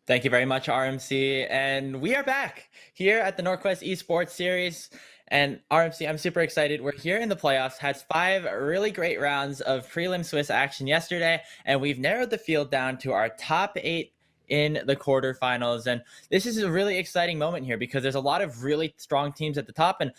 Thank you very much, RMC. And we are back here at the NorQuest Esports series. And RMC, I'm super excited. We're here in the playoffs, had 5 really great rounds of prelim Swiss action yesterday, and we've narrowed the field down to our top 8 in the quarterfinals. And this is a really exciting moment here because there's a lot of really strong teams at the top, and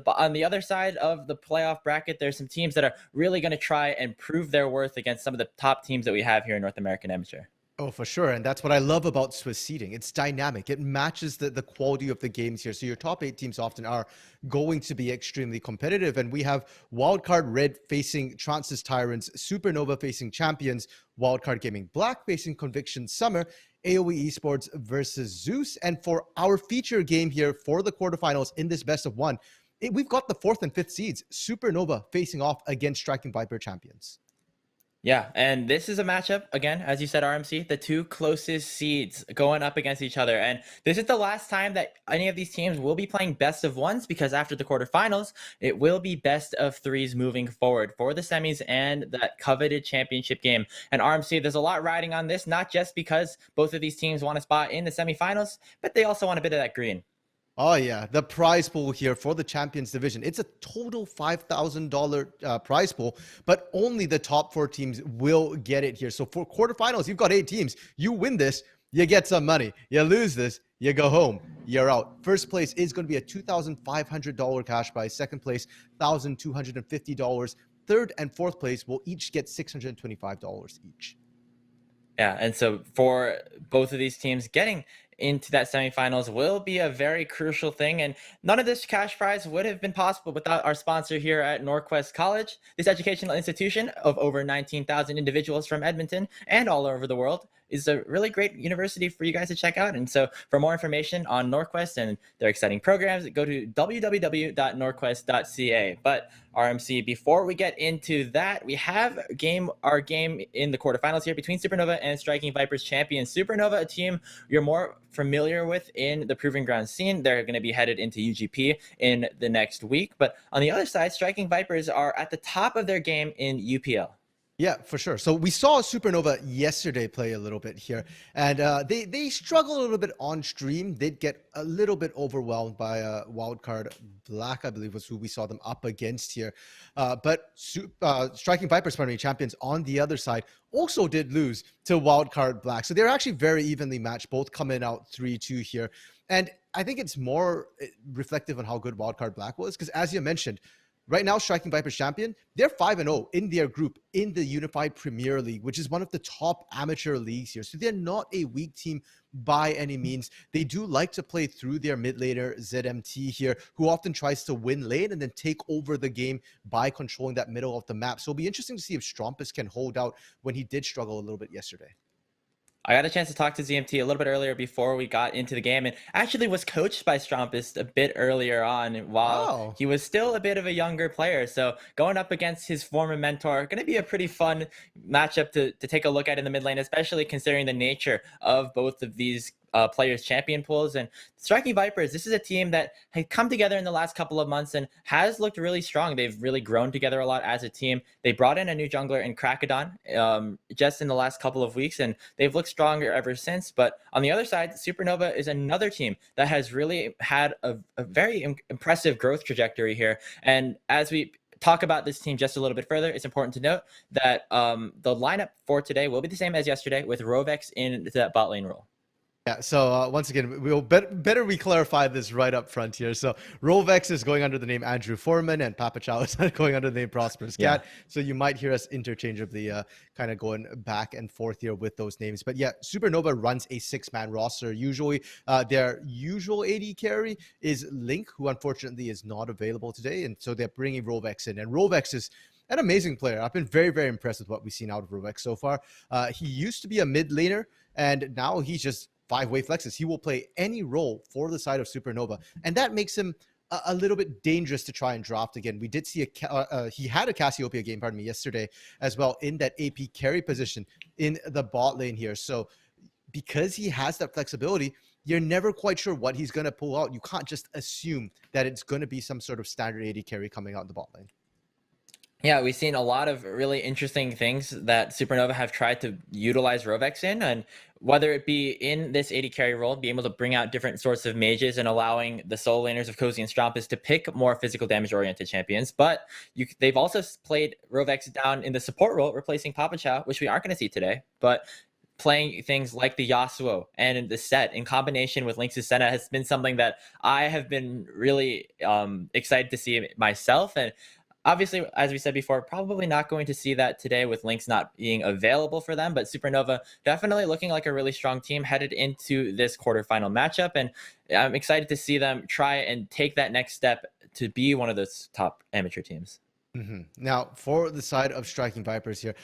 on the other side of the playoff bracket, there's some teams that are really going to try and prove their worth against some of the top teams that we have here in North American Amateur. Oh, for sure. And that's what I love about Swiss seeding. It's dynamic. It matches the quality of the games here. So your top 8 teams often are going to be extremely competitive. And we have Wildcard Red facing Transys Tyrants, Supernova facing Champions, Wildcard Gaming Black facing Conviction Summer, AOE Esports versus Zeus. And for our feature game here for the quarterfinals in this best of one, we've got the 4th and 5th seeds, Supernova facing off against Striking Viper Champions. Yeah, and this is a matchup, again, as you said, RMC, the 2 closest seeds going up against each other. And this is the last time that any of these teams will be playing best of ones, because after the quarterfinals, it will be best of threes moving forward for the semis and that coveted championship game. And RMC, there's a lot riding on this, not just because both of these teams want a spot in the semifinals, but they also want a bit of that green. Oh, yeah. The prize pool here for the Champions Division. It's a total $5,000 prize pool, but only the top 4 teams will get it here. So for quarterfinals, you've got 8 teams. You win this, you get some money. You lose this, you go home. You're out. First place is going to be a $2,500 cash prize. Second place, $1,250. Third and fourth place will each get $625 each. Yeah, and so for both of these teams, getting into that semifinals will be a very crucial thing. And none of this cash prize would have been possible without our sponsor here at NorQuest College. This educational institution of over 19,000 individuals from Edmonton and all over the world is a really great university for you guys to check out. And so for more information on NorQuest and their exciting programs, go to www.norquest.ca. But RMC, before we get into that, we have our game in the quarterfinals here between Supernova and Striking Vipers champion. Supernova, a team you're more familiar with in the Proving Ground scene. They're going to be headed into UGP in the next week. But on the other side, Striking Vipers are at the top of their game in UPL. Yeah, for sure. So we saw Supernova yesterday play a little bit here, and they struggled a little bit on stream. They'd get a little bit overwhelmed by Wildcard Black, I believe was who we saw them up against here. But Striking Vipers, pardon me, champions on the other side also did lose to Wildcard Black. So they're actually very evenly matched, both coming out 3-2 here. And I think it's more reflective on how good Wildcard Black was, because as you mentioned, right now, Striking Vipers champion, they're 5-0 in their group in the Unified Premier League, which is one of the top amateur leagues here. So they're not a weak team by any means. They do like to play through their mid laner ZMT here, who often tries to win lane and then take over the game by controlling that middle of the map. So it'll be interesting to see if Strumpus can hold out when he did struggle a little bit yesterday. I got a chance to talk to ZMT a little bit earlier before we got into the game, and actually was coached by Strumpus a bit earlier on while he was still a bit of a younger player. So going up against his former mentor, going to be a pretty fun matchup to take a look at in the mid lane, especially considering the nature of both of these players' champion pools. And Striking Vipers, this is a team that had come together in the last couple of months and has looked really strong. They've really grown together a lot as a team. They brought in a new jungler in Krakadon just in the last couple of weeks, and they've looked stronger ever since. But on the other side, Supernova is another team that has really had a very impressive growth trajectory here. And as we talk about this team just a little bit further, it's important to note that the lineup for today will be the same as yesterday, with Rovex in that bot lane role. Yeah, so once again, we'll better we clarify this right up front here. So Rovex is going under the name Andrew Foreman, and Papa Chow is going under the name Prosperous Cat. Yeah. So you might hear us interchangeably kind of going back and forth here with those names. But yeah, Supernova runs a 6-man roster. Usually their usual AD carry is Link, who unfortunately is not available today. And so they're bringing Rovex in. And Rovex is an amazing player. I've been very, very impressed with what we've seen out of Rovex so far. He used to be a mid laner, and now he's just 5-way flexes. He will play any role for the side of Supernova, and that makes him a little bit dangerous to try and draft again. We did see he had a Cassiopeia game, pardon me, yesterday as well in that AP carry position in the bot lane here. So because he has that flexibility, you're never quite sure what he's going to pull out. You can't just assume that it's going to be some sort of standard AD carry coming out in the bot lane. Yeah, we've seen a lot of really interesting things that Supernova have tried to utilize Rovex in, and whether it be in this AD carry role, being able to bring out different sorts of mages and allowing the solo laners of Cozy and Strampus to pick more physical damage oriented champions. But they've also played Rovex down in the support role, replacing Papa Chow, which we aren't going to see today. But playing things like the Yasuo and the set in combination with Lynx's Senna has been something that I have been really excited to see myself. And obviously, as we said before, probably not going to see that today with Lynx not being available for them, but Supernova definitely looking like a really strong team headed into this quarterfinal matchup. And I'm excited to see them try and take that next step to be one of those top amateur teams. Now, for the side of Striking Vipers here,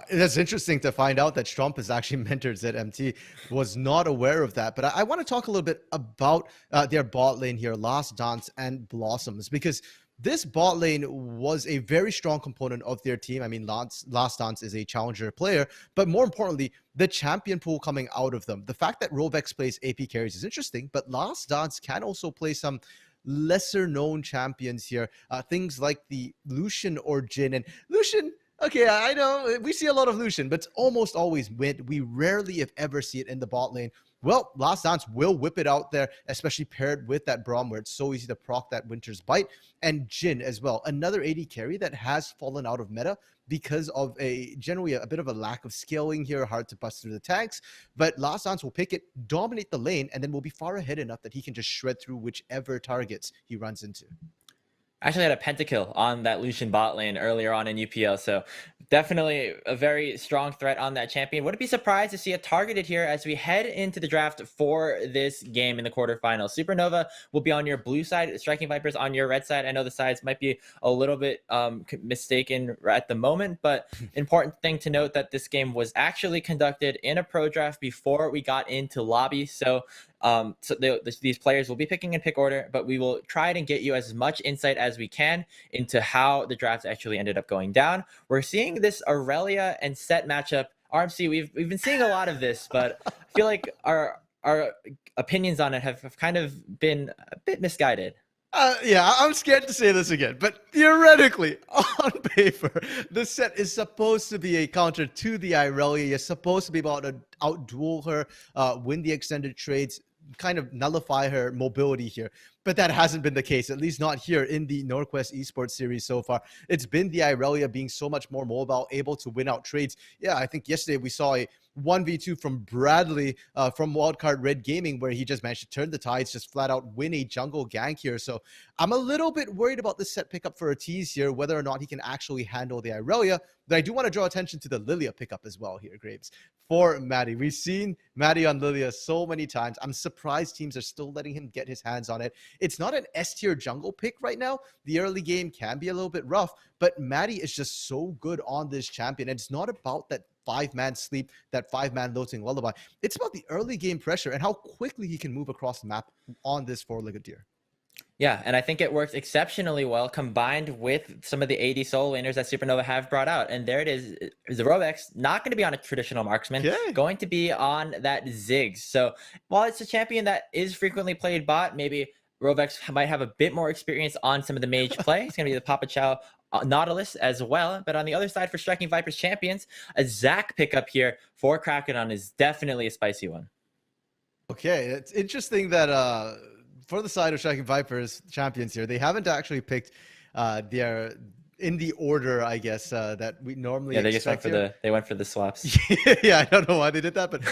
it's interesting to find out that Strump is actually mentored ZMT. Was not aware of that, but I want to talk a little bit about their bot lane here, Last Dance and Blossoms, because this bot lane was a very strong component of their team. I mean, Last Dance is a challenger player, but more importantly, the champion pool coming out of them. The fact that Rovex plays AP carries is interesting, but Last Dance can also play some lesser known champions here, things like the Lucian or Jin. And Lucian, okay, I know we see a lot of Lucian, but it's almost always mid. We rarely if ever see it in the bot lane. Well, Last Dance will whip it out there, especially paired with that Braum, where it's so easy to proc that Winter's Bite. And Jin as well, another AD carry that has fallen out of meta because of generally a bit of a lack of scaling here, hard to bust through the tags. But Last Dance will pick it, dominate the lane, and then will be far ahead enough that he can just shred through whichever targets he runs into. Actually had a pentakill on that Lucian bot lane earlier on in UPL, so definitely a very strong threat on that champion. Wouldn't be surprised to see it targeted here as we head into the draft for this game in the quarterfinals. Supernova will be on your blue side, Striking Vipers on your red side. I know the sides might be a little bit mistaken at the moment, but important thing to note that this game was actually conducted in a pro draft before we got into lobby, so these players will be picking in pick order, but we will try and get you as much insight as we can into how the draft actually ended up going down. We're seeing this Aurelia and Set matchup. RMC, we've been seeing a lot of this, but I feel like our opinions on it have kind of been a bit misguided. Yeah, I'm scared to say this again, but theoretically, on paper, the Set is supposed to be a counter to the Irelia. You're supposed to be able to outduel her, win the extended trades, kind of nullify her mobility here. But that hasn't been the case, at least not here in the NorQuest Esports series so far. It's been the Irelia being so much more mobile, able to win out trades. Yeah, I think yesterday we saw a 1v2 from Bradley from Wildcard Red Gaming, where he just managed to turn the tides, just flat out win a jungle gank here. So I'm a little bit worried about this Set pickup for a tease here, whether or not he can actually handle the Irelia. But I do want to draw attention to the Lilia pickup as well here, Graves, for Maddie. We've seen Maddie on Lilia so many times. I'm surprised teams are still letting him get his hands on it. It's not an S tier jungle pick right now. The early game can be a little bit rough, but Maddie is just so good on this champion. And it's not about that 5-man sleep, that 5-man loating lullaby. It's about the early game pressure and how quickly he can move across the map on this 4-legged deer. Yeah, and I think it works exceptionally well combined with some of the AD solo laners that Supernova have brought out. And there it is. The Rovex not going to be on a traditional marksman, going to be on that Ziggs. So while it's a champion that is frequently played bot, maybe Rovex might have a bit more experience on some of the mage play. It's going to be the Papa Chow Nautilus as well. But on the other side for Striking Vipers champions, a Zac pickup here for Krakenon is definitely a spicy one. Okay, it's interesting that for the side of Striking Vipers champions here, they haven't actually picked their in the order, I guess, that we normally they just went for the swaps. Yeah, I don't know why they did that, but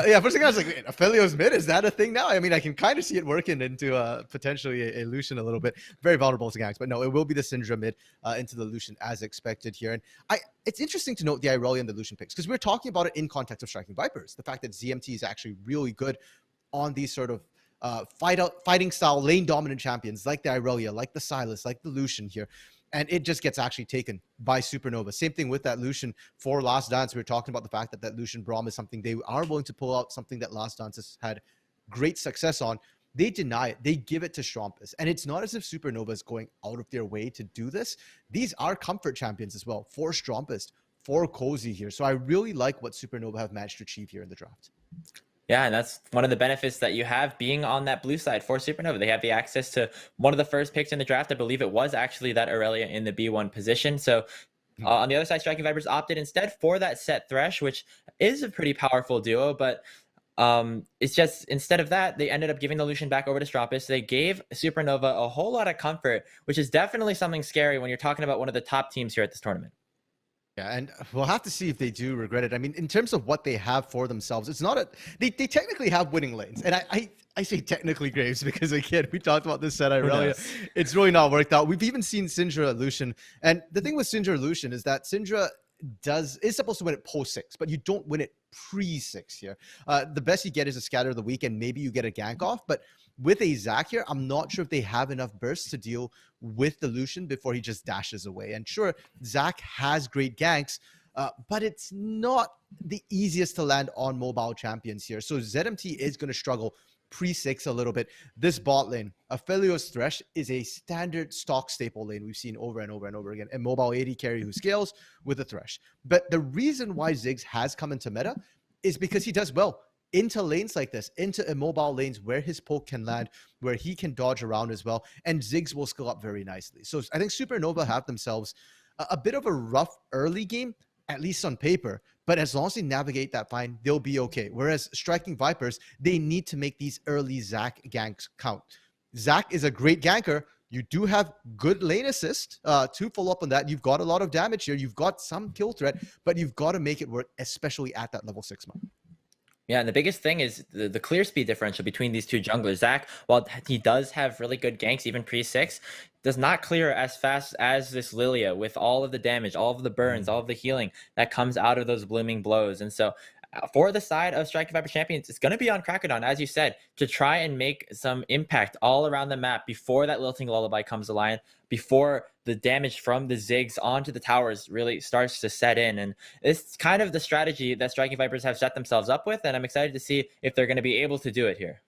yeah, first thing I was like, Aphelios mid, is that a thing now? I mean, I can kind of see it working into potentially a Lucian a little bit. Very vulnerable to ganks, but no, it will be the Syndra mid into the Lucian as expected here. And it's interesting to note the Irelia and the Lucian picks, because we're talking about it in context of Striking Vipers. The fact that ZMT is actually really good on these sort of fighting style lane dominant champions like the Irelia, like the Sylas, like the Lucian here. And it just gets actually taken by Supernova. Same thing with that Lucian for Last Dance. We were talking about the fact that Lucian Braum is something they are willing to pull out, something that Last Dance has had great success on. They deny it. They give it to Strampus. And it's not as if Supernova is going out of their way to do this. These are comfort champions as well for Strampus, for Cozy here. So I really like what Supernova have managed to achieve here in the draft. Yeah, and that's one of the benefits that you have being on that blue side for Supernova. They have the access to one of the first picks in the draft. I believe it was actually that Aurelia in the B1 position. So on the other side, Striking Vipers opted instead for that Set Thresh, which is a pretty powerful duo, but it's just instead of that, they ended up giving the Lucian back over to Strampus. They gave Supernova a whole lot of comfort, which is definitely something scary when you're talking about one of the top teams here at this tournament. Yeah, and we'll have to see if they do regret it. I mean, in terms of what they have for themselves, it's not a they technically have winning lanes. And I say technically, Graves, because again, we talked about this set earlier. It's really not worked out. We've even seen Syndra Lucian. And the thing with Syndra Lucian is that Syndra is supposed to win it post 6, but you don't win it pre 6 here. The best you get is a scatter of the week, and maybe you get a gank off. But with a Zac here, I'm not sure if they have enough bursts to deal with the Lucian before he just dashes away. And sure, Zac has great ganks, but it's not the easiest to land on mobile champions here. So ZMT is going to struggle pre-6 a little bit. This bot lane, Aphelios Thresh, is a standard stock staple lane we've seen over and over and over again. A mobile AD carry who scales with a Thresh. But the reason why Ziggs has come into meta is because he does well into lanes like this, into immobile lanes where his poke can land, where he can dodge around as well, and Ziggs will skill up very nicely. So I think Supernova have themselves a bit of a rough early game, at least on paper, but as long as they navigate that fine, they'll be okay. Whereas Striking Vipers, they need to make these early Zac ganks count. Zac is a great ganker. You do have good lane assist to follow up on that. You've got a lot of damage here. You've got some kill threat, but you've got to make it work, especially at that level 6 mark. Yeah, and the biggest thing is the clear speed differential between these two junglers. Zac, while he does have really good ganks, even pre-6, does not clear as fast as this Lilia with all of the damage, all of the burns, all of the healing that comes out of those blooming blows. And so for the side of Striking Viper Champions, it's going to be on Krakodon, as you said, to try and make some impact all around the map before that Lilting Lullaby comes to lion, before the damage from the Ziggs onto the towers really starts to set in. And it's kind of the strategy that Striking Vipers have set themselves up with, and I'm excited to see if they're going to be able to do it here.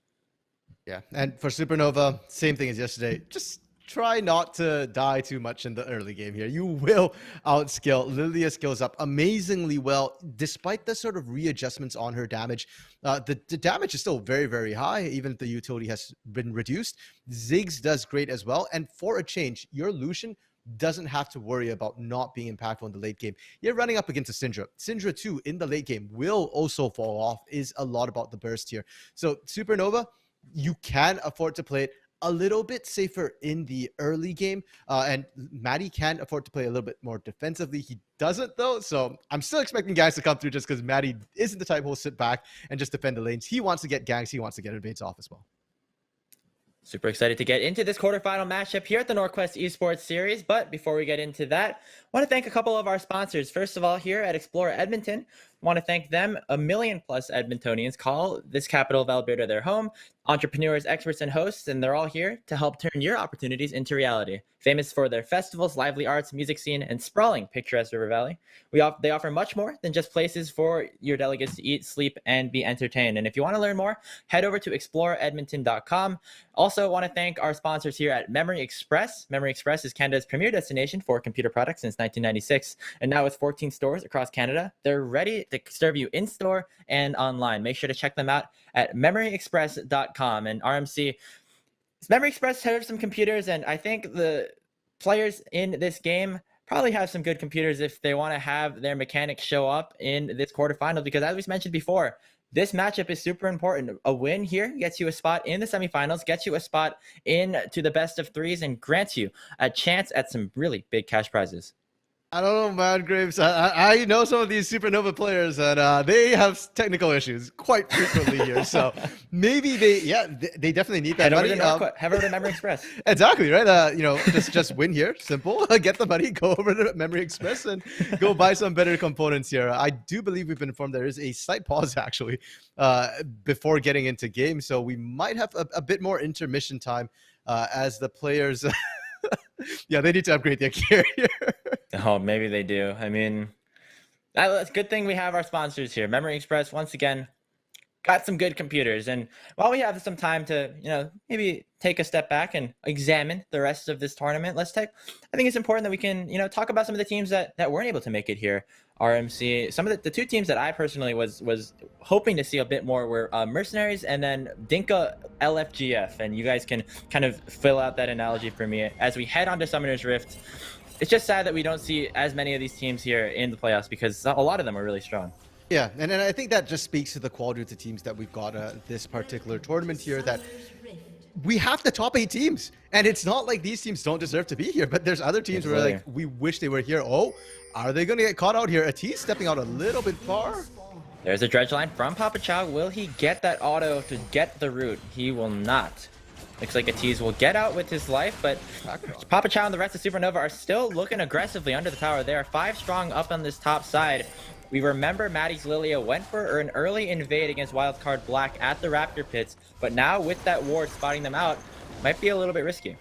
Yeah, and for Supernova, same thing as yesterday. Just try not to die too much in the early game here. You will outscale. Lilia scales up amazingly well, despite the sort of readjustments on her damage. The damage is still very, very high, even if the utility has been reduced. Ziggs does great as well. And for a change, your Lucian doesn't have to worry about not being impactful in the late game. You're running up against a Syndra. Syndra, too, in the late game will also fall off, is a lot about the burst here. So Supernova, you can afford to play it a little bit safer in the early game, and Matty can afford to play a little bit more defensively. He doesn't, though, so I'm still expecting guys to come through just because Matty isn't the type who will sit back and just defend the lanes. He wants to get ganks. He wants to get invades off as well. Super excited to get into this quarterfinal matchup here at the NorQuest Esports Series. But before we get into that, I want to thank a couple of our sponsors. First of all, here at Explore Edmonton, I want to thank them. 1 million plus Edmontonians call this capital of Alberta their home. Entrepreneurs, experts, and hosts, and they're all here to help turn your opportunities into reality. Famous for their festivals, lively arts, music scene, and sprawling picturesque River Valley, they offer much more than just places for your delegates to eat, sleep, and be entertained. And if you want to learn more, head over to exploreedmonton.com. Also want to thank our sponsors here at Memory Express. Memory Express is Canada's premier destination for computer products since 1996. And now with 14 stores across Canada, they're ready to serve you in-store and online. Make sure to check them out at memoryexpress.com. And RMC, Memory Express serves some computers, and I think the players in this game probably have some good computers if they want to have their mechanics show up in this quarterfinal, because as we mentioned before, this matchup is super important. A win here gets you a spot in the semifinals, gets you a spot into the best of threes, and grants you a chance at some really big cash prizes. I don't know, man, Graves. I know some of these Supernova players, and they have technical issues quite frequently here. So maybe they definitely need that money. Head over to Memory Express. Exactly, right? Just win here. Simple. Get the money, go over to Memory Express, and go buy some better components here. I do believe we've been informed there is a slight pause, actually, before getting into game. So we might have a bit more intermission time as the players... yeah, they need to upgrade their gear here. Oh, maybe they do. I mean, it's a good thing we have our sponsors here. Memory Express, once again, got some good computers. And while we have some time to, maybe take a step back and examine the rest of this tournament, I think it's important that we can, talk about some of the teams that weren't able to make it here. RMC, some of the two teams that I personally was hoping to see a bit more were Mercenaries and then Dinka LFGF. And you guys can kind of fill out that analogy for me as we head on to Summoner's Rift. It's just sad that we don't see as many of these teams here in the playoffs because a lot of them are really strong. Yeah, and I think that just speaks to the quality of the teams that we've got this particular tournament here, that we have the top 8 teams. And it's not like these teams don't deserve to be here, but there's other teams where like we wish they were here. Oh, are they going to get caught out here? Atiz stepping out a little bit far. There's a dredge line from Papa Chow. Will he get that auto to get the root? He will not. Looks like Atiz will get out with his life, but Papa Chow and the rest of Supernova are still looking aggressively under the tower. They are 5 strong up on this top side. We remember Maddie's Lilia went for an early invade against Wildcard Black at the Raptor pits, but now with that ward spotting them out, might be a little bit risky.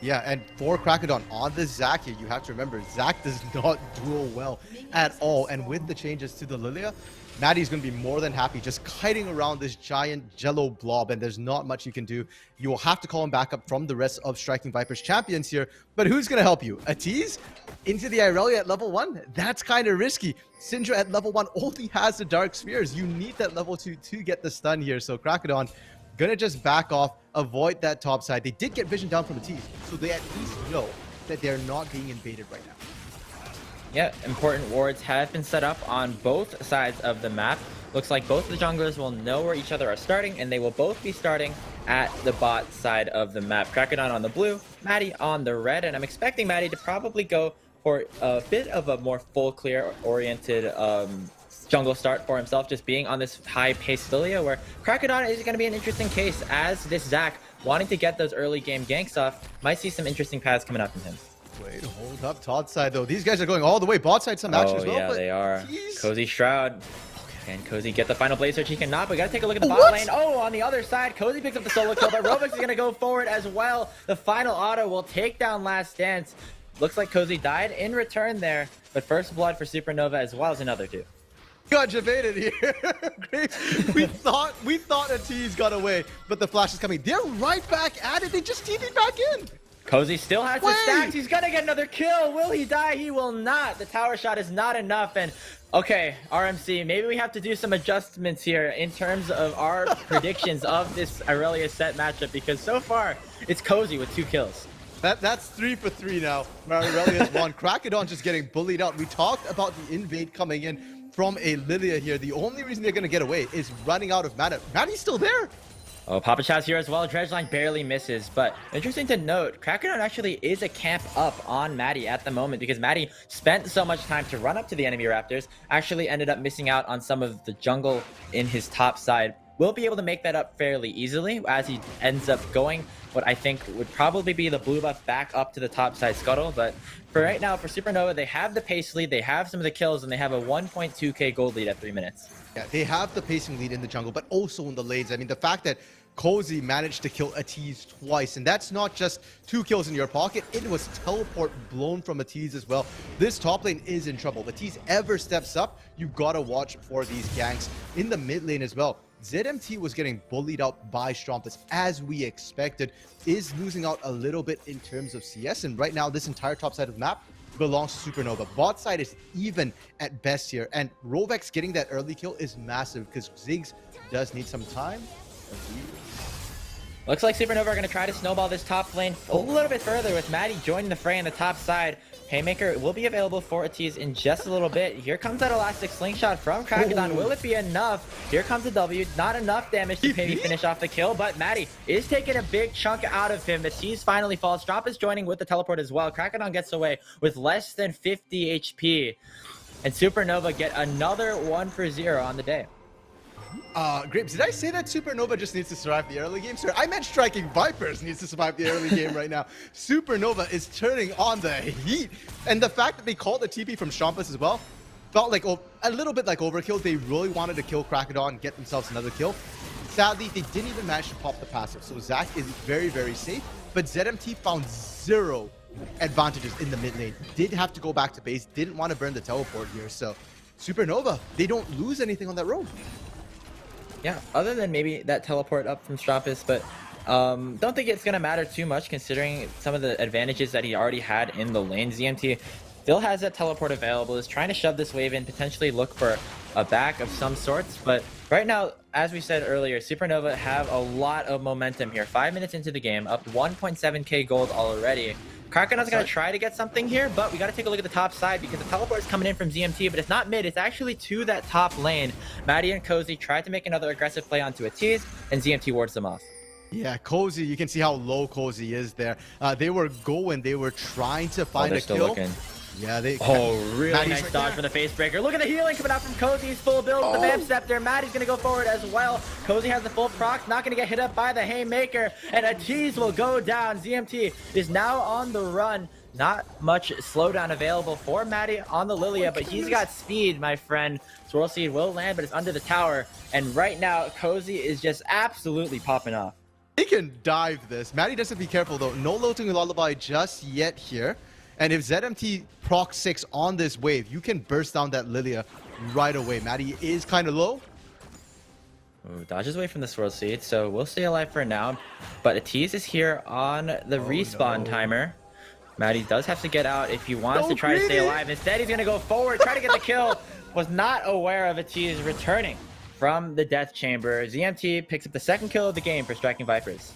Yeah, and for Krakadon on the Zac here, you have to remember, Zac does not duel well at all. And with the changes to the Lilia, Maddie's going to be more than happy just kiting around this giant jello blob, and there's not much you can do. You will have to call him back up from the rest of Striking Vipers champions here. But who's going to help you? Atiz into the Irelia at level 1? That's kind of risky. Syndra at level 1 only has the Dark Spheres. You need that level 2 to get the stun here. So Krakadon going to just back off, avoid that top side. They did get vision down from Atiz, so they at least know that they're not being invaded right now. Yeah, important wards have been set up on both sides of the map. Looks like both the junglers will know where each other are starting, and they will both be starting at the bot side of the map. Krakadon on the blue, Maddie on the red, and I'm expecting Maddie to probably go for a bit of a more full clear oriented jungle start for himself, just being on this high pace Lilia, where Krakadon is going to be an interesting case as this Zac wanting to get those early game ganks off. Might see some interesting paths coming up from him. Wait, hold up Todd side though. These guys are going all the way bot side some action as well. Yeah, but they are. geez. Cozy Shroud. Can Cozy get the final Blaze Search? He cannot, but we gotta take a look at the bot lane. Oh, on the other side, Cozy picks up the solo kill, but Robux is gonna go forward as well. The final auto will take down Last Dance. Looks like Cozy died in return there, but first blood for Supernova as well as another 2. Got jebaited here. Great. We thought Atiz got away, but the flash is coming. They're right back at it. They just TV'd back in. Cozy still has his stacks. He's gonna get another kill. Will he die? He will not. The tower shot is not enough. And okay, RMC, maybe we have to do some adjustments here in terms of our predictions of this Irelia set matchup, because so far it's Cozy with 2 kills. That's 3 for 3 now. Irelia's won. Krakadon just getting bullied out. We talked about the invade coming in from a Lilia here. The only reason they're gonna get away is running out of mana. Maddie's still there. Oh, Papa Chow's here as well. Dredgeline barely misses, but interesting to note, Krakadon actually is a camp up on Maddie at the moment, because Maddie spent so much time to run up to the enemy Raptors, actually ended up missing out on some of the jungle in his top side. Will be able to make that up fairly easily as he ends up going what I think would probably be the blue buff back up to the top side scuttle. But for right now, for Supernova, they have the pace lead, they have some of the kills, and they have a 1.2k gold lead at 3 minutes. Yeah, they have the pacing lead in the jungle, but also in the lanes. I mean, the fact that Cozy managed to kill Atiz twice, and that's not just 2 kills in your pocket, it was teleport blown from Atiz as well. This top lane is in trouble. If Atiz ever steps up, you gotta watch for these ganks. In the mid lane as well, ZMT was getting bullied out by Strumpus as we expected, is losing out a little bit in terms of CS, and right now this entire top side of the map belongs to Supernova. Bot side is even at best here, and Rovex getting that early kill is massive because Ziggs does need some time. Looks like Supernova are going to try to snowball this top lane a little bit further with Maddie joining the fray on the top side. Haymaker will be available for Atiz in just a little bit. Here comes that elastic slingshot from Krakadon. Will it be enough? Here comes the W. Not enough damage to maybe finish off the kill, but Maddie is taking a big chunk out of him. Atiz finally falls. Strop is joining with the teleport as well. Krakadon gets away with less than 50 HP. And Supernova get another 1 for 0 on the day. Grapes, did I say that Supernova just needs to survive the early game? Sir, I meant Striking Vipers needs to survive the early game right now. Supernova is turning on the heat. And the fact that they called the TP from Strumpus as well felt like a little bit like overkill. They really wanted to kill Krakadon and get themselves another kill. Sadly, they didn't even manage to pop the passive. So Zac is very, very safe. But ZMT found 0 advantages in the mid lane. Did have to go back to base. Didn't want to burn the teleport here. So Supernova, they don't lose anything on that road. Yeah, other than maybe that teleport up from Strampus, but don't think it's going to matter too much considering some of the advantages that he already had in the lane. ZMT still has that teleport available, is trying to shove this wave in, potentially look for a back of some sorts. But right now, as we said earlier, Supernova have a lot of momentum here. 5 minutes into the game, up 1.7k gold already. Krakenon's going to try to get something here, but we got to take a look at the top side because the teleport is coming in from ZMT, but it's not mid. It's actually to that top lane. Maddie and Cozy tried to make another aggressive play onto a tease, and ZMT wards them off. Yeah, Cozy, you can see how low Cozy is there. They were trying to find a kill. Looking. Yeah, they. Oh, really nice dodge from the face breaker. Look at the healing coming out from Cozy. He's full build with the Vamp Scepter. Maddie's going to go forward as well. Cozy has the full proc, not going to get hit up by the Haymaker, and a tease will go down. ZMT is now on the run. Not much slowdown available for Maddie on the Lilia, but he's got speed, my friend. Swirl Seed will land, but it's under the tower. And right now, Cozy is just absolutely popping off. He can dive this. Maddie doesn't be careful, though. No Lilting Lullaby just yet here. And if ZMT proc 6 on this wave, you can burst down that Lilia right away. Maddie is kind of low. Ooh, dodges away from the Swirl Seed, so we'll stay alive for now. But a tease is here on the respawn timer. Maddie does have to get out if he wants to try to stay alive. Instead, he's going to go forward, try to get the kill. Was not aware of a tease returning from the Death Chamber. ZMT picks up the second kill of the game for Striking Vipers.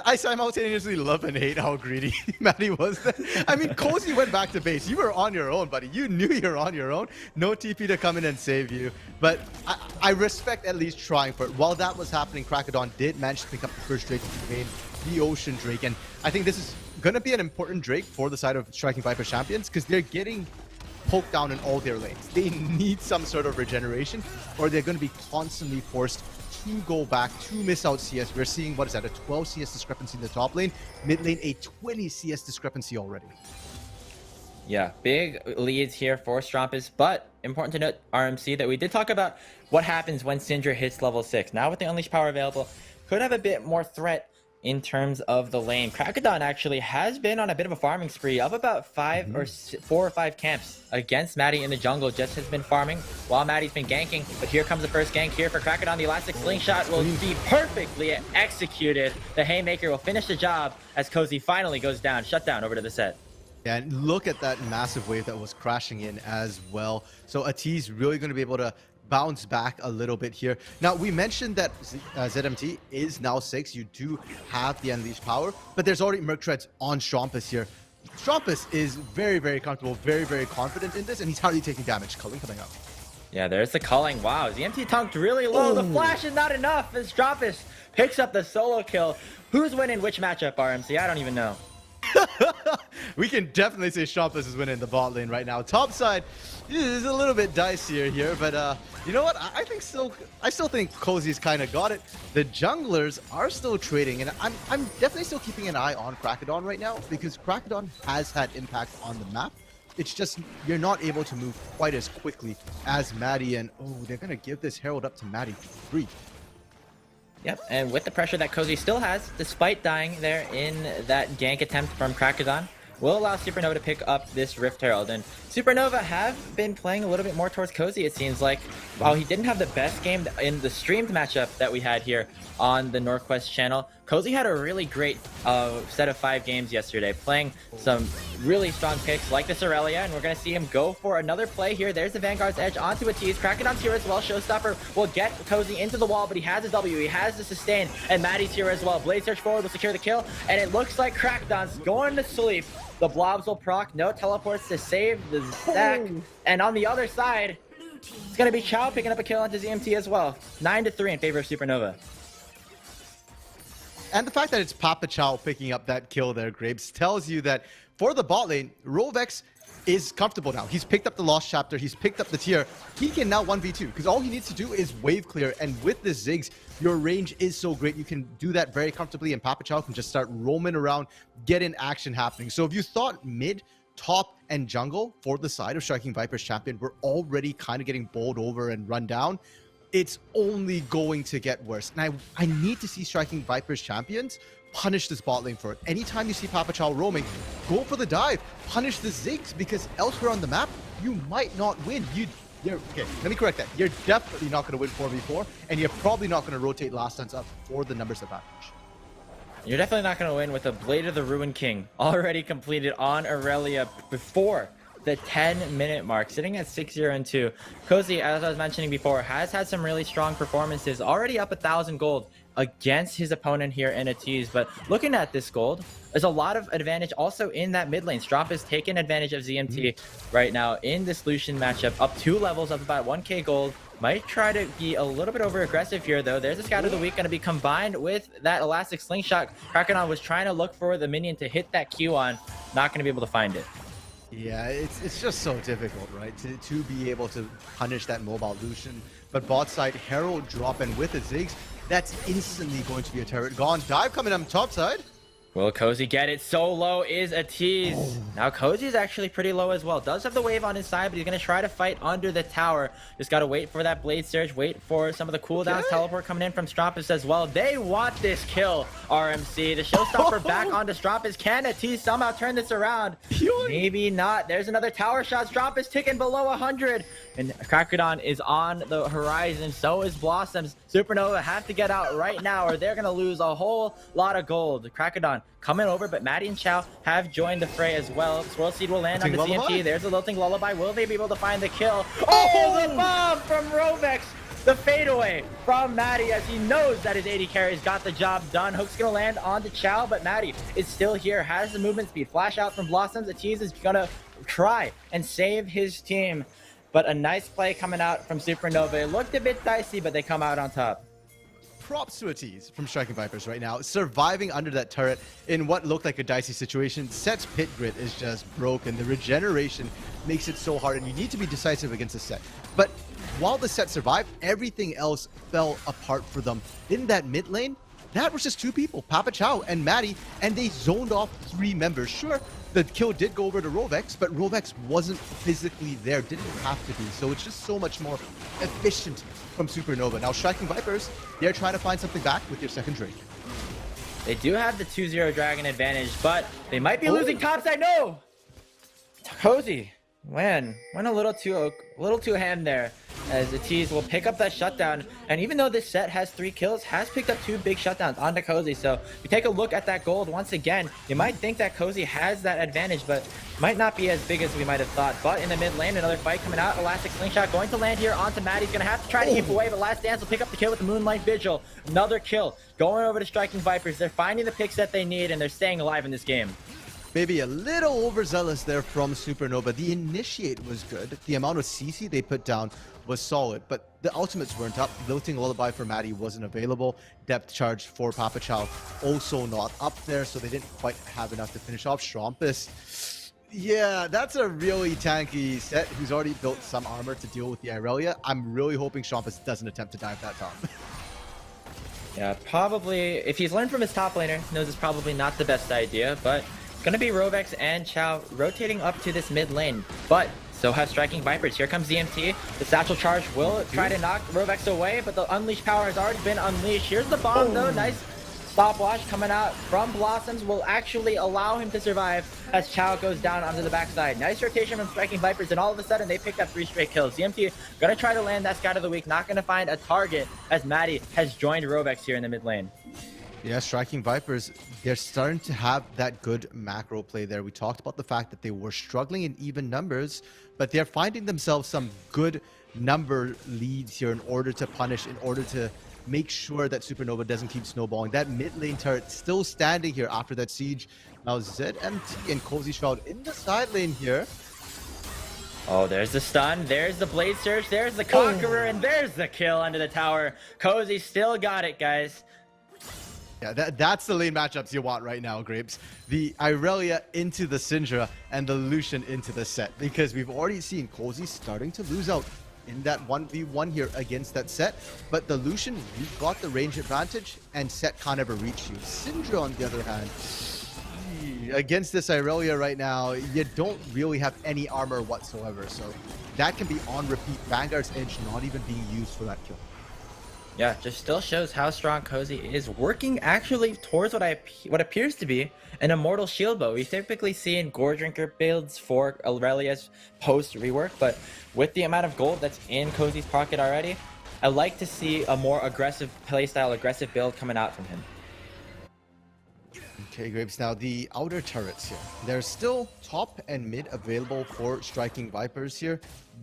I simultaneously love and hate how greedy Maddie was. I mean, Cozy went back to base. You were on your own, buddy. You knew you were on your own. No TP to come in and save you. But I respect at least trying for it. While that was happening, Krakodon did manage to pick up the first Drake to gain the Ocean Drake. And I think this is going to be an important Drake for the side of Striking Viper champions because they're getting poked down in all their lanes. They need some sort of regeneration or they're going to be constantly forced to go back to miss out CS. We're seeing, what is that, a 12 CS discrepancy in the top lane, mid lane a 20 CS discrepancy already. Yeah, big leads here for Strampus, but important to note, RMC, that we did talk about what happens when Syndra hits level 6. Now with the Unleash power available, could have a bit more threat in terms of the lane. Krakodon actually has been on a bit of a farming spree of about 4 or 5 camps against Maddie in the jungle. Just has been farming while Maddie's been ganking, but here comes the first gank here for Krakodon. The elastic slingshot will be perfectly executed. The Haymaker will finish the job as Cozy finally goes down. Shut down over to the set. Yeah, and look at that massive wave that was crashing in as well. So Ati's really going to be able to bounce back a little bit here. Now, we mentioned that ZMT is now 6. You do have the Unleash power, but there's already Merc Treads on Strampus here. Strampus is very, very comfortable, very, very confident in this, and he's hardly taking damage. Culling coming up. Yeah, there's the culling. Wow, ZMT tanked really low. The flash is not enough as Strampus picks up the solo kill. Who's winning which matchup, RMC? I don't even know. We can definitely say Strampus is winning the bot lane right now. Top side is a little bit dicier here, but you know what? I still think Cozy's kind of got it. The junglers are still trading, and I'm definitely still keeping an eye on Krakodon right now because Krakodon has had impact on the map. It's just you're not able to move quite as quickly as Maddie, and oh, they're gonna give this Herald up to Maddie for free. Yep, and with the pressure that Cozy still has, despite dying there in that gank attempt from Krakodon, will allow Supernova to pick up this Rift Herald. And Supernova have been playing a little bit more towards Cozy, it seems like. While he didn't have the best game in the streamed matchup that we had here on the NorQuest channel, Cozy had a really great set of 5 games yesterday, playing some really strong picks like the Aurelia, and we're going to see him go for another play here. There's the Vanguard's Edge onto a tease. Krakodon's here as well. Showstopper will get Cozy into the wall, but he has his W, he has the sustain, and Maddie's here as well. Blade Search forward will secure the kill, and it looks like Krakodon's going to sleep. The blobs will proc, no teleports to save the stack, and on the other side, it's going to be Chow picking up a kill onto ZMT as well. 9-3 in favor of Supernova. And the fact that it's Papa Chow picking up that kill there, Grapes, tells you that for the bot lane, Rovex is comfortable now. He's picked up the Lost Chapter, he's picked up the tier. He can now 1v2 because all he needs to do is wave clear, and with the Ziggs, your range is so great. You can do that very comfortably, and Papa Chow can just start roaming around, getting action happening. So if you thought mid, top, and jungle for the side of Striking Viper's champion were already kind of getting bowled over and run down, it's only going to get worse. And I need to see Striking Viper's champions punish this bot lane for it. Anytime you see Papa Chow roaming, go for the dive, punish the Ziggs, because elsewhere on the map, you might not win. Okay, let me correct that. You're definitely not going to win 4v4, and you're probably not going to rotate last stands up for the numbers advantage. You're definitely not going to win with a Blade of the Ruin King already completed on Aurelia before the 10-minute mark, sitting at 6-0-2. Cozy, as I was mentioning before, has had some really strong performances, already up 1,000 gold against his opponent here in a tease. But looking at this gold, there's a lot of advantage also in that mid lane. Stromp is taking advantage of ZMT right now in this Lucian matchup, up 2 levels, up about 1k gold. Might try to be a little bit over aggressive here, though. There's a Scout of the Week going to be combined with that Elastic Slingshot. Krakenon was trying to look for the minion to hit that Q on, not going to be able to find it. Yeah, it's just so difficult, right, to be able to punish that mobile Lucian. But bot side, Herald drop in with the Ziggs. That's instantly going to be a turret gone. Dive coming on top side. Will Cozy get it? So low is a tease. Now Cozy is actually pretty low as well. Does have the wave on his side, but he's going to try to fight under the tower. Just got to wait for that Blade Surge, wait for some of the cooldowns. Teleport coming in from Strompus as well. They want this kill, RMC. The Showstopper back onto Strompus. Can a tease somehow turn this around? Maybe not. There's another tower shot. Strompus ticking below 100. And Krakenon is on the horizon. So is Blossoms. Supernova have to get out right now or they're going to lose a whole lot of gold. Krakenon coming over, but Maddie and Chow have joined the fray as well. Swirl Seed will land on the CMT. There's a Lilting Lullaby. Will they be able to find the kill? Oh, the bomb from Rovex. The fadeaway from Maddie as he knows that his 80 carries got the job done. Hook's going to land on the Chow, but Maddie is still here. Has the movement speed. Flash out from Blossoms. The tease is going to try and save his team. But a nice play coming out from Supernova. It looked a bit dicey, but they come out on top. Props to a tease from Striking Vipers right now. Surviving under that turret in what looked like a dicey situation. Set's pit grid is just broken. The regeneration makes it so hard, and you need to be decisive against the Set. But while the Set survived, everything else fell apart for them. In that mid lane, that was just 2 people, Papa Chow and Maddie, and they zoned off 3 members. Sure, the kill did go over to Rovex, but Rovex wasn't physically there, didn't have to be. So it's just so much more efficient from Supernova. Now, Striking Vipers, they're trying to find something back with their second Drake. They do have the 2-0 Dragon advantage, but they might be losing topside. No! Cozy, went a little too ham there, as the tease will pick up that shutdown. And even though this set has 3 kills, has picked up 2 big shutdowns onto Cozy. So if you take a look at that gold once again, you might think that Cozy has that advantage, but might not be as big as we might have thought. But in the mid lane, another fight coming out. Elastic Slingshot going to land here onto Maddie. He's going to have to try to keep away, but Last Dance will pick up the kill with the Moonlight Vigil. Another kill going over to Striking Vipers. They're finding the picks that they need, and they're staying alive in this game. Maybe a little overzealous there from Supernova. The initiate was good. The amount of CC they put down was solid, but the ultimates weren't up. Lilting Lullaby for Maddie wasn't available. Depth charge for Papa Chow also not up there, so they didn't quite have enough to finish off Strompus. Yeah, that's a really tanky Set who's already built some armor to deal with the Irelia. I'm really hoping Strompus doesn't attempt to dive that top. Yeah, probably, if he's learned from his top laner, knows it's probably not the best idea, but it's going to be Rovex and Chow rotating up to this mid lane, but so have Striking Vipers. Here comes ZMT. The Satchel Charge will try to knock Rovex away, but the Unleashed power has already been unleashed. Here's the bomb, though. Nice stopwatch coming out from Blossoms will actually allow him to survive as Chow goes down onto the backside. Nice rotation from Striking Vipers, and all of a sudden they picked up 3 straight kills. ZMT going to try to land that Scout of the Week, not going to find a target as Maddie has joined Rovex here in the mid lane. Yeah, Striking Vipers, they're starting to have that good macro play there. We talked about the fact that they were struggling in even numbers, but they're finding themselves some good number leads here in order to punish, in order to make sure that Supernova doesn't keep snowballing. That mid lane turret still standing here after that siege. Now ZMT and Cozy Shroud in the side lane here. Oh, there's the stun, there's the Blade Surge, there's the Conqueror, and there's the kill under the tower. Cozy still got it, guys. Yeah, that's the lane matchups you want right now, Grapes. The Irelia into the Syndra and the Lucian into the Set, because we've already seen Cozy starting to lose out in that 1v1 here against that Set, but the Lucian, you've got the range advantage and Set can't ever reach you. Syndra, on the other hand, against this Irelia right now, you don't really have any armor whatsoever, so that can be on repeat. Vanguard's Edge not even being used for that kill. Yeah, just still shows how strong Cozy is, working actually towards what appears to be an immortal shield bow. We typically see in Gore Drinker builds for Aurelia's post rework, but with the amount of gold that's in Cozy's pocket already, I like to see a more aggressive playstyle, aggressive build coming out from him. Okay, Grapes. Now, the outer turrets here. There's still top and mid available for striking Vipers here,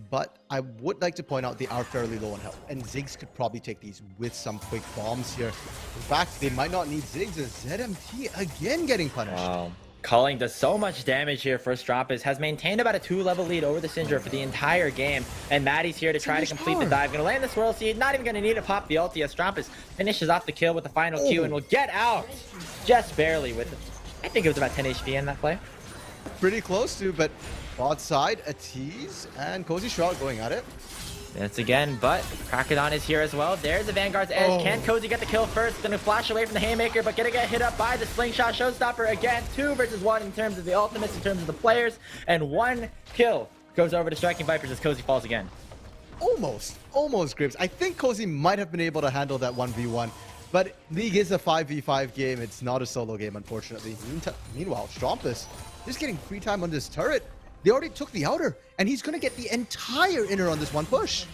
but I would like to point out they are fairly low on health, and Ziggs could probably take these with some quick bombs here. In fact, they might not need Ziggs, as ZMT again getting punished. Wow. Culling does so much damage here for Strumpus, has maintained about a 2-level lead over the Syndra for the entire game, and Maddie's here to try to complete the dive. Gonna land the Swirl Seed, not even gonna need to pop the ulti as Strumpus finishes off the kill with the final Q and will get out just barely with, I think it was about 10 HP in that play. Pretty close to, but bot side, a tease, and Cozy Shroud going at it. It's again, but Krakodon is here as well. There's the Vanguard's edge. Can Cozy get the kill first? Gonna flash away from the Haymaker, but gonna get hit up by the Slingshot Showstopper again. 2 versus 1 in terms of the ultimates, in terms of the players, and 1 kill goes over to Striking Vipers as Cozy falls again. Almost, Grips. I think Cozy might have been able to handle that 1v1, but League is a 5v5 game. It's not a solo game, unfortunately. Meanwhile, Strumpus just getting free time on this turret. They already took the outer, and he's going to get the entire inner on this one push.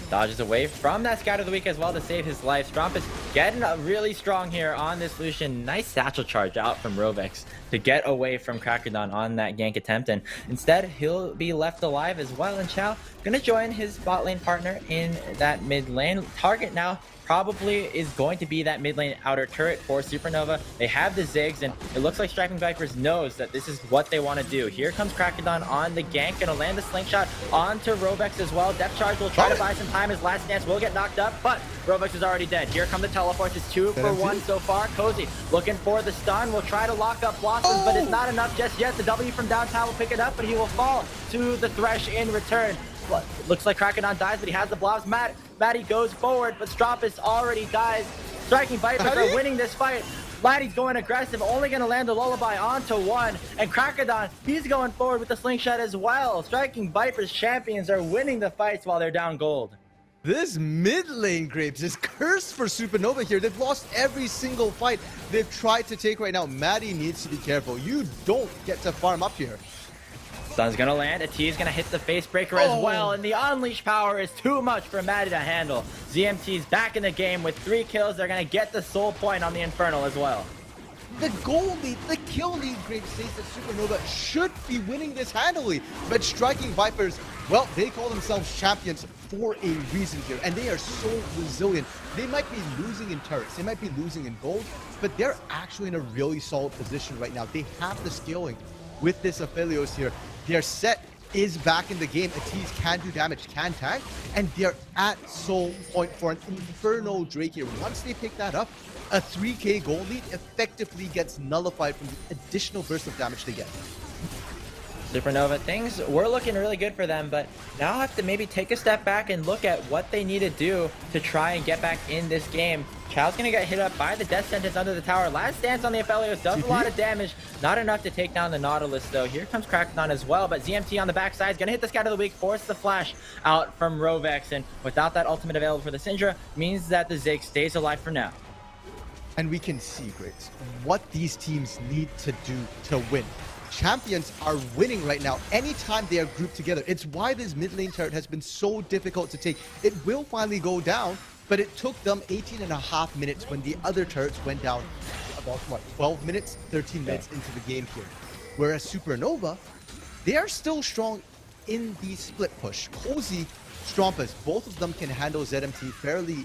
Dodges away from that Scout of the Week as well to save his life. Strumpus getting really strong here on this Lucian. Nice satchel charge out from Rovex to get away from Krakodon on that gank attempt. And instead, he'll be left alive as well. And Chow going to join his bot lane partner in that mid lane. Target now probably is going to be that mid lane outer turret for Supernova. They have the Ziggs, and it looks like Striking Vipers knows that this is what they want to do. Here comes Krakodon on the gank, gonna land the slingshot onto Rovex as well. Depth charge will try to buy some time. His last dance will get knocked up, but Rovex is already dead. Here come the teleports. It's 2 for 1 so far. Cozy looking for the stun. Will try to lock up Blossom, but it's not enough just yet. The W from downtown will pick it up, but he will fall to the Thresh in return. Looks like Krakodon dies, but he has the blobs. Maddie goes forward, but Strumpus already dies. Striking Vipers are winning this fight. Maddie's going aggressive, only going to land a lullaby onto 1. And Krakodon, he's going forward with the slingshot as well. Striking Vipers champions are winning the fights while they're down gold. This mid lane, Grapes, is cursed for Supernova here. They've lost every single fight they've tried to take right now. Maddie needs to be careful. You don't get to farm up here. Stun's gonna land, a T is gonna hit the face breaker as well, and the unleash power is too much for Maddie to handle. ZMT's back in the game with 3 kills. They're gonna get the soul point on the Infernal as well. The goal lead, the kill lead, Graves says that Supernova should be winning this handily. But Striking Vipers, well, they call themselves champions for a reason here, and they are so resilient. They might be losing in turrets, they might be losing in gold, but they're actually in a really solid position right now. They have the scaling with this Aphelios here. Their set is back in the game. Atiz can do damage, can tank, and they're at soul point for an Inferno Drake here. Once they pick that up, a 3k gold lead effectively gets nullified from the additional burst of damage they get. Supernova, things were looking really good for them, but now have to maybe take a step back and look at what they need to do to try and get back in this game. Chow's gonna get hit up by the death sentence under the tower. Last dance on the Aphelios does a lot of damage. Not enough to take down the Nautilus though. Here comes Krakodon as well, but ZMT on the backside is gonna hit the Scout of the Week, force the flash out from Rovex, and without that ultimate available for the Syndra, means that the Zig stays alive for now. And we can see, Graves, what these teams need to do to win. Champions are winning right now anytime they are grouped together. It's why this mid lane turret has been so difficult to take. It will finally go down, but it took them 18.5 minutes when the other turrets went down about, what, 12 minutes, 13 minutes into the game here. Whereas Supernova, they are still strong in the split push. Cozy, Strumpus, both of them can handle ZMT fairly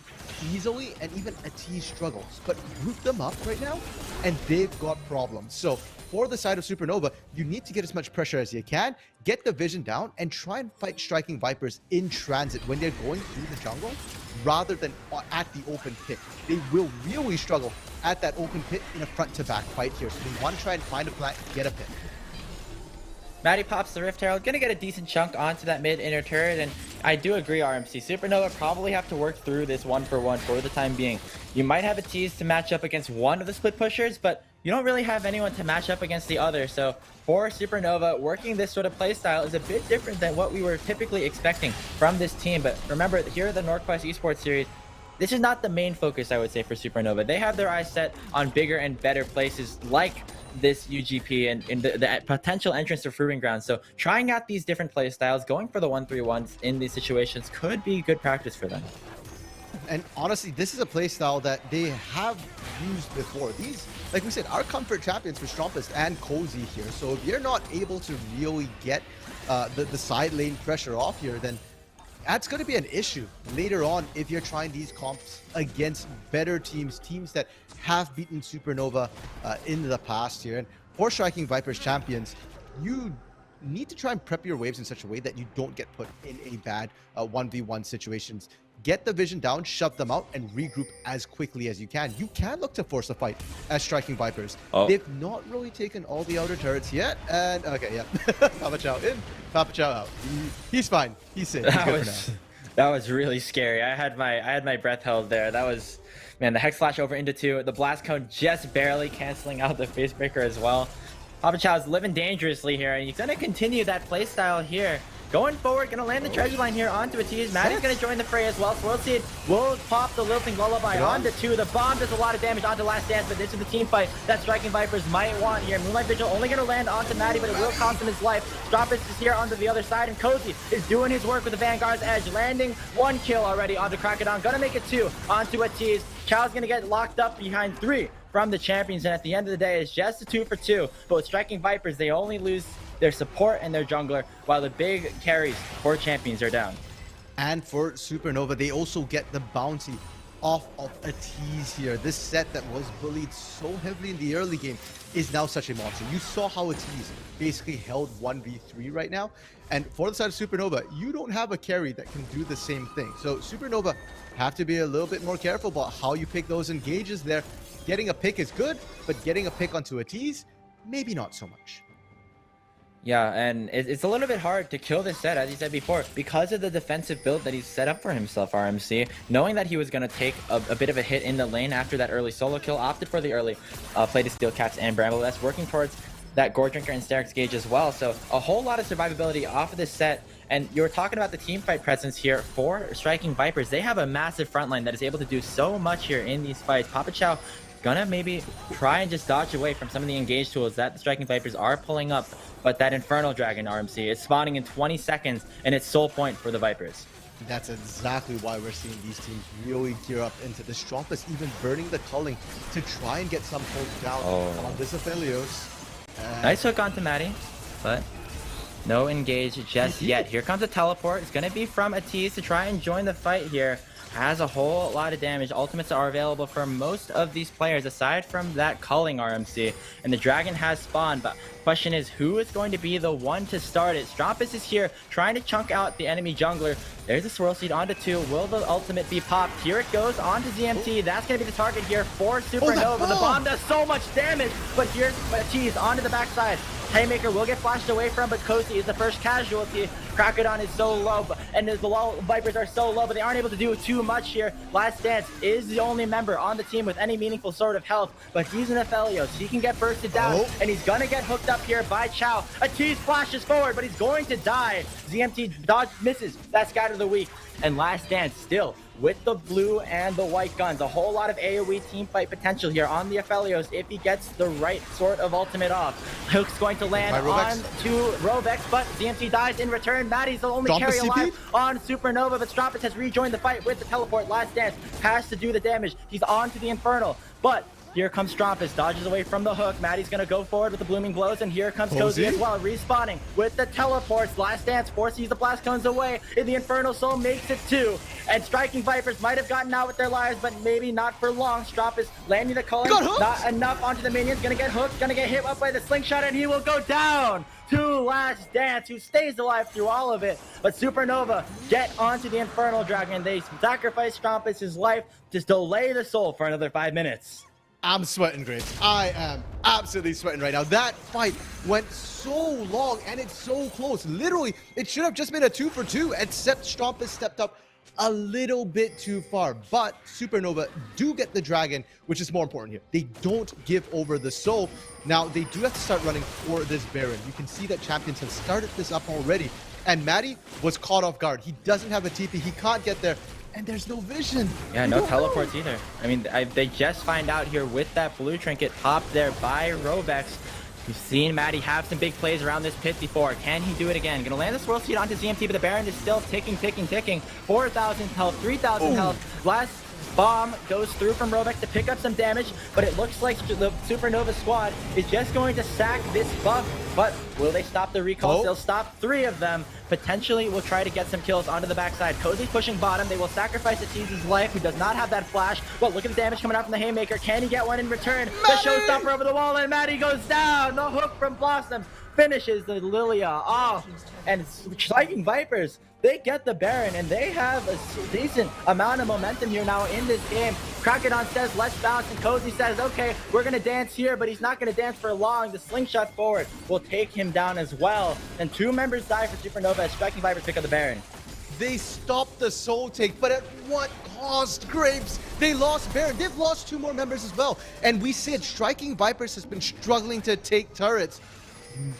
easily, and even Atiz struggles. But group them up right now, and they've got problems. So for the side of Supernova, you need to get as much pressure as you can, get the vision down, and try and fight Striking Vipers in transit when they're going through the jungle, rather than at the open pit. They will really struggle at that open pit in a front-to-back fight here. So they want to try and find a plant, get a pit. Maddie pops the Rift Herald, gonna get a decent chunk onto that mid inner turret, and I do agree, RMC. Supernova probably have to work through this 1-for-1 for the time being. You might have a tease to match up against one of the split pushers, but you don't really have anyone to match up against the other. So for Supernova, working this sort of playstyle is a bit different than what we were typically expecting from this team. But remember, here at the NorQuest Esports series, this is not the main focus, I would say, for Supernova. They have their eyes set on bigger and better places like this UGP and the potential entrance to Proving Grounds. So trying out these different play styles, going for the 1-3-1s in these situations could be good practice for them. And honestly, this is a playstyle that they have used before. These, like we said, are comfort champions for Strumpist and Cozy here. So if you're not able to really get the side lane pressure off here, then that's going to be an issue later on if you're trying these comps against better teams, teams that have beaten Supernova in the past here. And for Striking Vipers champions, you need to try and prep your waves in such a way that you don't get put in a bad 1v1 situations. Get the vision down, shut them out, and regroup as quickly as you can. You can look to force a fight as Striking Vipers. They've not really taken all the outer turrets yet. And okay, yeah. Papa Chow in, Papa Chow out. He's fine. He's safe. He's good for now. That was really scary. I had my breath held there. That was, man, the Hex Flash over into 2. The Blast Cone just barely canceling out the Facebreaker as well. Papa Chow's living dangerously here, and he's going to continue that playstyle here. Going forward, going to land the treasure line here onto a tease. Maddie's going to join the fray as well. Swirl Seed will pop the Lilting Lullaby onto 2. The bomb does a lot of damage onto Last Dance, but this is the team fight that Striking Vipers might want here. Moonlight Vigil only going to land onto Maddie, but it will cost him his life. Strompus is here onto the other side, and Cozy is doing his work with the Vanguard's Edge, landing 1 kill already onto Crocodon. Going to make it 2 onto a tease. Chow's going to get locked up behind 3 from the champions, and at the end of the day, it's just a 2 for 2. But with Striking Vipers, they only lose their support and their jungler, while the big carries for champions are down. And for Supernova, they also get the bounty off of a tease here. This set that was bullied so heavily in the early game is now such a monster. You saw how a tease basically held 1v3 right now. And for the side of Supernova, you don't have a carry that can do the same thing. So Supernova have to be a little bit more careful about how you pick those engages there. Getting a pick is good, but getting a pick onto a tease, maybe not so much. Yeah, and it's a little bit hard to kill this set, as you said before, because of the defensive build that he's set up for himself, RMC. Knowing that he was going to take a bit of a hit in the lane after that early solo kill, opted for the early play to Steel Caps and Bramble. That's working towards that Gore Drinker and Sterix gauge as well. So a whole lot of survivability off of this set. And you were talking about the team fight presence here for Striking Vipers. They have a massive frontline that is able to do so much here in these fights. Papa Chow gonna maybe try and just dodge away from some of the engage tools that the Striking Vipers are pulling up, but that Infernal Dragon RMC is spawning in 20 seconds, and it's soul point for the Vipers. That's exactly why we're seeing these teams really gear up into the Strumpus, even burning the culling to try and get some hold down on this Aphelios. Nice hook onto Maddie, but no engage just yet. Here comes a teleport. It's gonna be from a tease to try and join the fight here. Has a whole lot of damage. Ultimates are available for most of these players aside from that culling RMC, and the dragon has spawned. But question is, who is going to be the one to start it? Strumpus is here trying to chunk out the enemy jungler. There's a Swirl Seed onto 2. Will the ultimate be popped? Here it goes onto ZMT. That's going to be the target here for Supernova. The bomb does so much damage, but here's a tease onto the backside. Haymaker will get flashed away from, but Cozy is the first casualty. Crocodon is so low, and the Vipers are so low, but they aren't able to do too much here. Last Dance is the only member on the team with any meaningful sort of health, but he's an Aphelios. He can get bursted down, and he's gonna get hooked up here by Chow. A tease flashes forward, but he's going to die. ZMT dodge misses that scatter of the week, and Last Dance still with the blue and the white guns. A whole lot of AoE team fight potential here on the Aphelios if he gets the right sort of ultimate off. Hook's going to land on to Rovex, but ZMT dies in return. Maddie's the only carry alive on Supernova, but Strumpus has rejoined the fight with the teleport. Last Dance has to do the damage. He's on to the Infernal, but here comes Strumpus, dodges away from the hook. Maddie's gonna go forward with the blooming blows, and here comes Cozy as well, respawning with the teleports. Last Dance forces the blast cones away, and the Infernal Soul makes it 2. And Striking Vipers might have gotten out with their lives, but maybe not for long. Strumpus landing the culling, not enough onto the minions. Gonna get hooked, gonna get hit up by the slingshot, and he will go down to Last Dance, who stays alive through all of it. But Supernova get onto the Infernal Dragon. They sacrifice Strumpus' life to delay the soul for another 5 minutes. I'm sweating, Graves. I am absolutely sweating right now. That fight went so long, and it's so close. Literally, it should have just been a 2 for 2, except Strumpus stepped up a little bit too far. But Supernova do get the dragon, which is more important here. They don't give over the soul. Now, they do have to start running for this Baron. You can see that champions have started this up already. And Maddie was caught off guard. He doesn't have a TP. He can't get there. and there's no vision. Yeah, no teleports either. I mean, they just find out here with that blue trinket popped there by Rovex. We've seen Maddie have some big plays around this pit before. Can he do it again? Gonna land the swirl seed onto ZMT, but the Baron is still ticking. 4,000 health, 3,000 health. Last bomb goes through from Rovex to pick up some damage, but it looks like the Supernova squad is just going to sack this buff. But will they stop the recalls? They'll stop 3 of them. Potentially will try to get some kills onto the backside. Cozy's pushing bottom. They will sacrifice Atiz's life, who does not have that flash. But look at the damage coming out from the Haymaker. Can he get one in return? Maddie! The showstopper over the wall, and Maddie goes down. The hook from Blossom finishes the Lilia off. And Striking Vipers, they get the Baron, and they have a decent amount of momentum here now in this game. Crocodon says, let's bounce, and Cozy says, okay, we're going to dance here, but he's not going to dance for long. The slingshot forward will take him down as well. And 2 members die for Supernova as Striking Vipers pick up the Baron. They stopped the soul take, but at what cost, Grapes? They lost Baron. They've lost 2 more members as well. And we said Striking Vipers has been struggling to take turrets.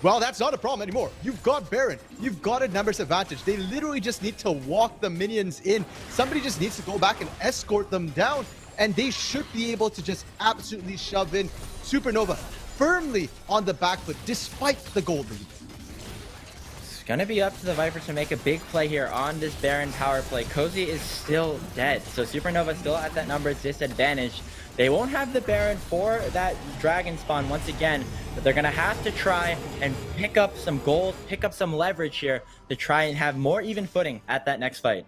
Well, that's not a problem anymore. You've got Baron. You've got a numbers advantage. They literally just need to walk the minions in. Somebody just needs to go back and escort them down, and they should be able to just absolutely shove in Supernova firmly on the back foot despite the gold lead. It's gonna be up to the Vipers to make a big play here on this Baron power play. Cozy is still dead, so Supernova still at that numbers disadvantage. They won't have the Baron for that dragon spawn once again, but they're gonna have to try and pick up some gold, pick up some leverage here to try and have more even footing at that next fight.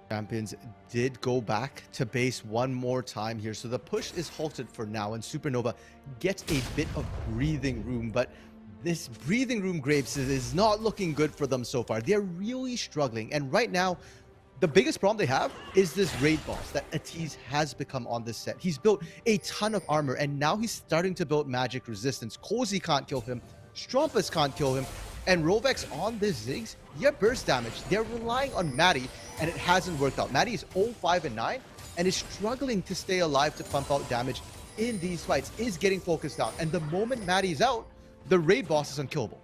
Champions did go back to base one more time here, so the push is halted for now, and Supernova gets a bit of breathing room, but this breathing room, Grapes, is not looking good for them so far. They're really struggling, and right now, the biggest problem they have is this raid boss that Atiz has become on this set. He's built a ton of armor, and now he's starting to build magic resistance. Cozy can't kill him, Strumpus can't kill him, and Rovex on this Ziggs, yeah, burst damage. They're relying on Maddie, and it hasn't worked out. Maddie is 0-5 and 9, and is struggling to stay alive to pump out damage in these fights, is getting focused out. And the moment Maddie's out, the raid boss is unkillable.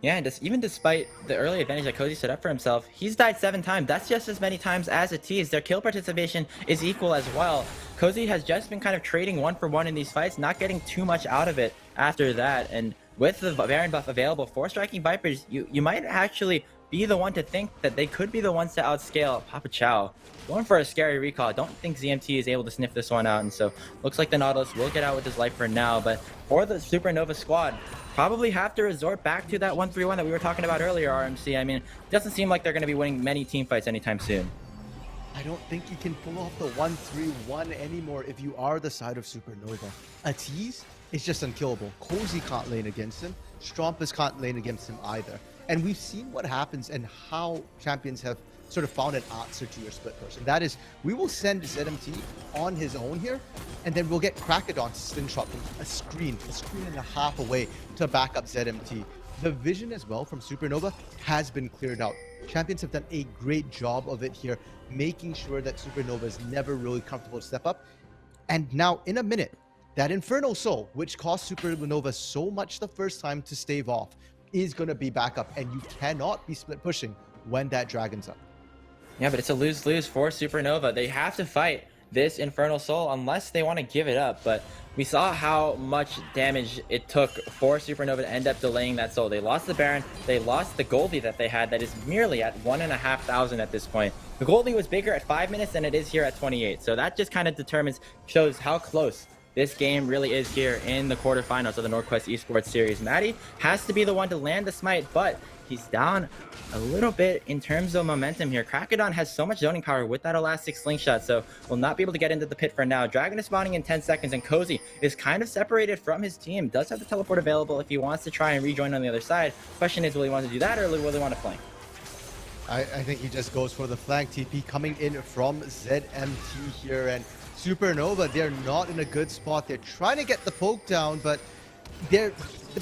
Yeah, and even despite the early advantage that Cozy set up for himself, he's died 7 times. That's just as many times as Atiz. Their kill participation is equal as well. Cozy has just been kind of trading 1 for 1 in these fights, not getting too much out of it after that. And with the Baron buff available for Striking Vipers, you might actually be the one to think that they could be the ones to outscale Papa Chow. Going for a scary recall. I don't think ZMT is able to sniff this one out, and so looks like the Nautilus will get out with his life for now. But for the Supernova squad, probably have to resort back to that 1-3-1 that we were talking about earlier, RMC. I mean, it doesn't seem like they're going to be winning many team fights anytime soon. I don't think you can pull off the 1-3-1 anymore if you are the side of Supernova. Atiz is just unkillable. Cozy can't lane against him. Strumpus can't lane against him either. And we've seen what happens and how champions have sort of found an answer to your split push. And that is, we will send ZMT on his own here, and then we'll get Crocodon to slingshot from a screen and a half away to back up ZMT. The vision as well from Supernova has been cleared out. Champions have done a great job of it here, making sure that Supernova is never really comfortable to step up. And now, in a minute, that Inferno Soul, which cost Supernova so much the first time to stave off, is going to be back up, and you cannot be split pushing when that dragon's up. Yeah, but it's a lose-lose for Supernova. They have to fight this Infernal Soul unless they want to give it up. But we saw how much damage it took for Supernova to end up delaying that soul. They lost the Baron. They lost the Goldie that they had that is merely at 1,500 at this point. The Goldie was bigger at 5 minutes than it is here at 28. So that just kind of shows how close this game really is here in the quarterfinals of the NorQuest Esports Series. Maddie has to be the one to land the smite, but he's down a little bit in terms of momentum here. Crocodon has so much zoning power with that elastic slingshot, so will not be able to get into the pit for now. Dragon is spawning in 10 seconds, and Cozy is kind of separated from his team. Does have the teleport available if he wants to try and rejoin on the other side. Question is, will he want to do that, or will he want to flank? I think he just goes for the flank. TP coming in from ZMT here, and Supernova, they're not in a good spot. They're trying to get the poke down, but the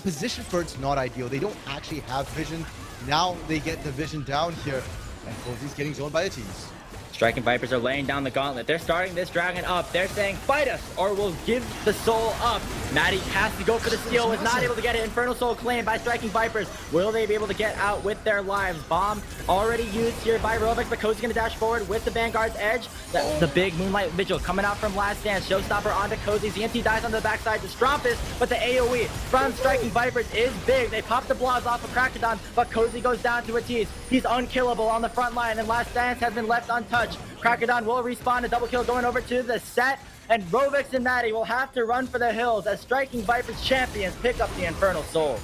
position for it's not ideal. They don't actually have vision. Now they get the vision down here, and Cozy's getting zoned by Atiz. Striking Vipers are laying down the gauntlet. They're starting this dragon up. They're saying, fight us or we'll give the soul up. Maddie has to go for the steal, was not able to get it. Infernal Soul claimed by Striking Vipers. Will they be able to get out with their lives? Bomb already used here by Rovex, but Cozy's going to dash forward with the Vanguard's edge. The big Moonlight Vigil coming out from Last Dance. Showstopper onto Cozy. ZMT dies on the backside to Strompus, but the AoE from Striking Vipers is big. They pop the blobs off of Krakadon, but Cozy goes down to a tease. He's unkillable on the front line, and Last Dance has been left untouched. Krakadon will respawn, a double kill going over to the set, and Rovex and Maddie will have to run for the hills as Striking Vipers champions pick up the Infernal Soul.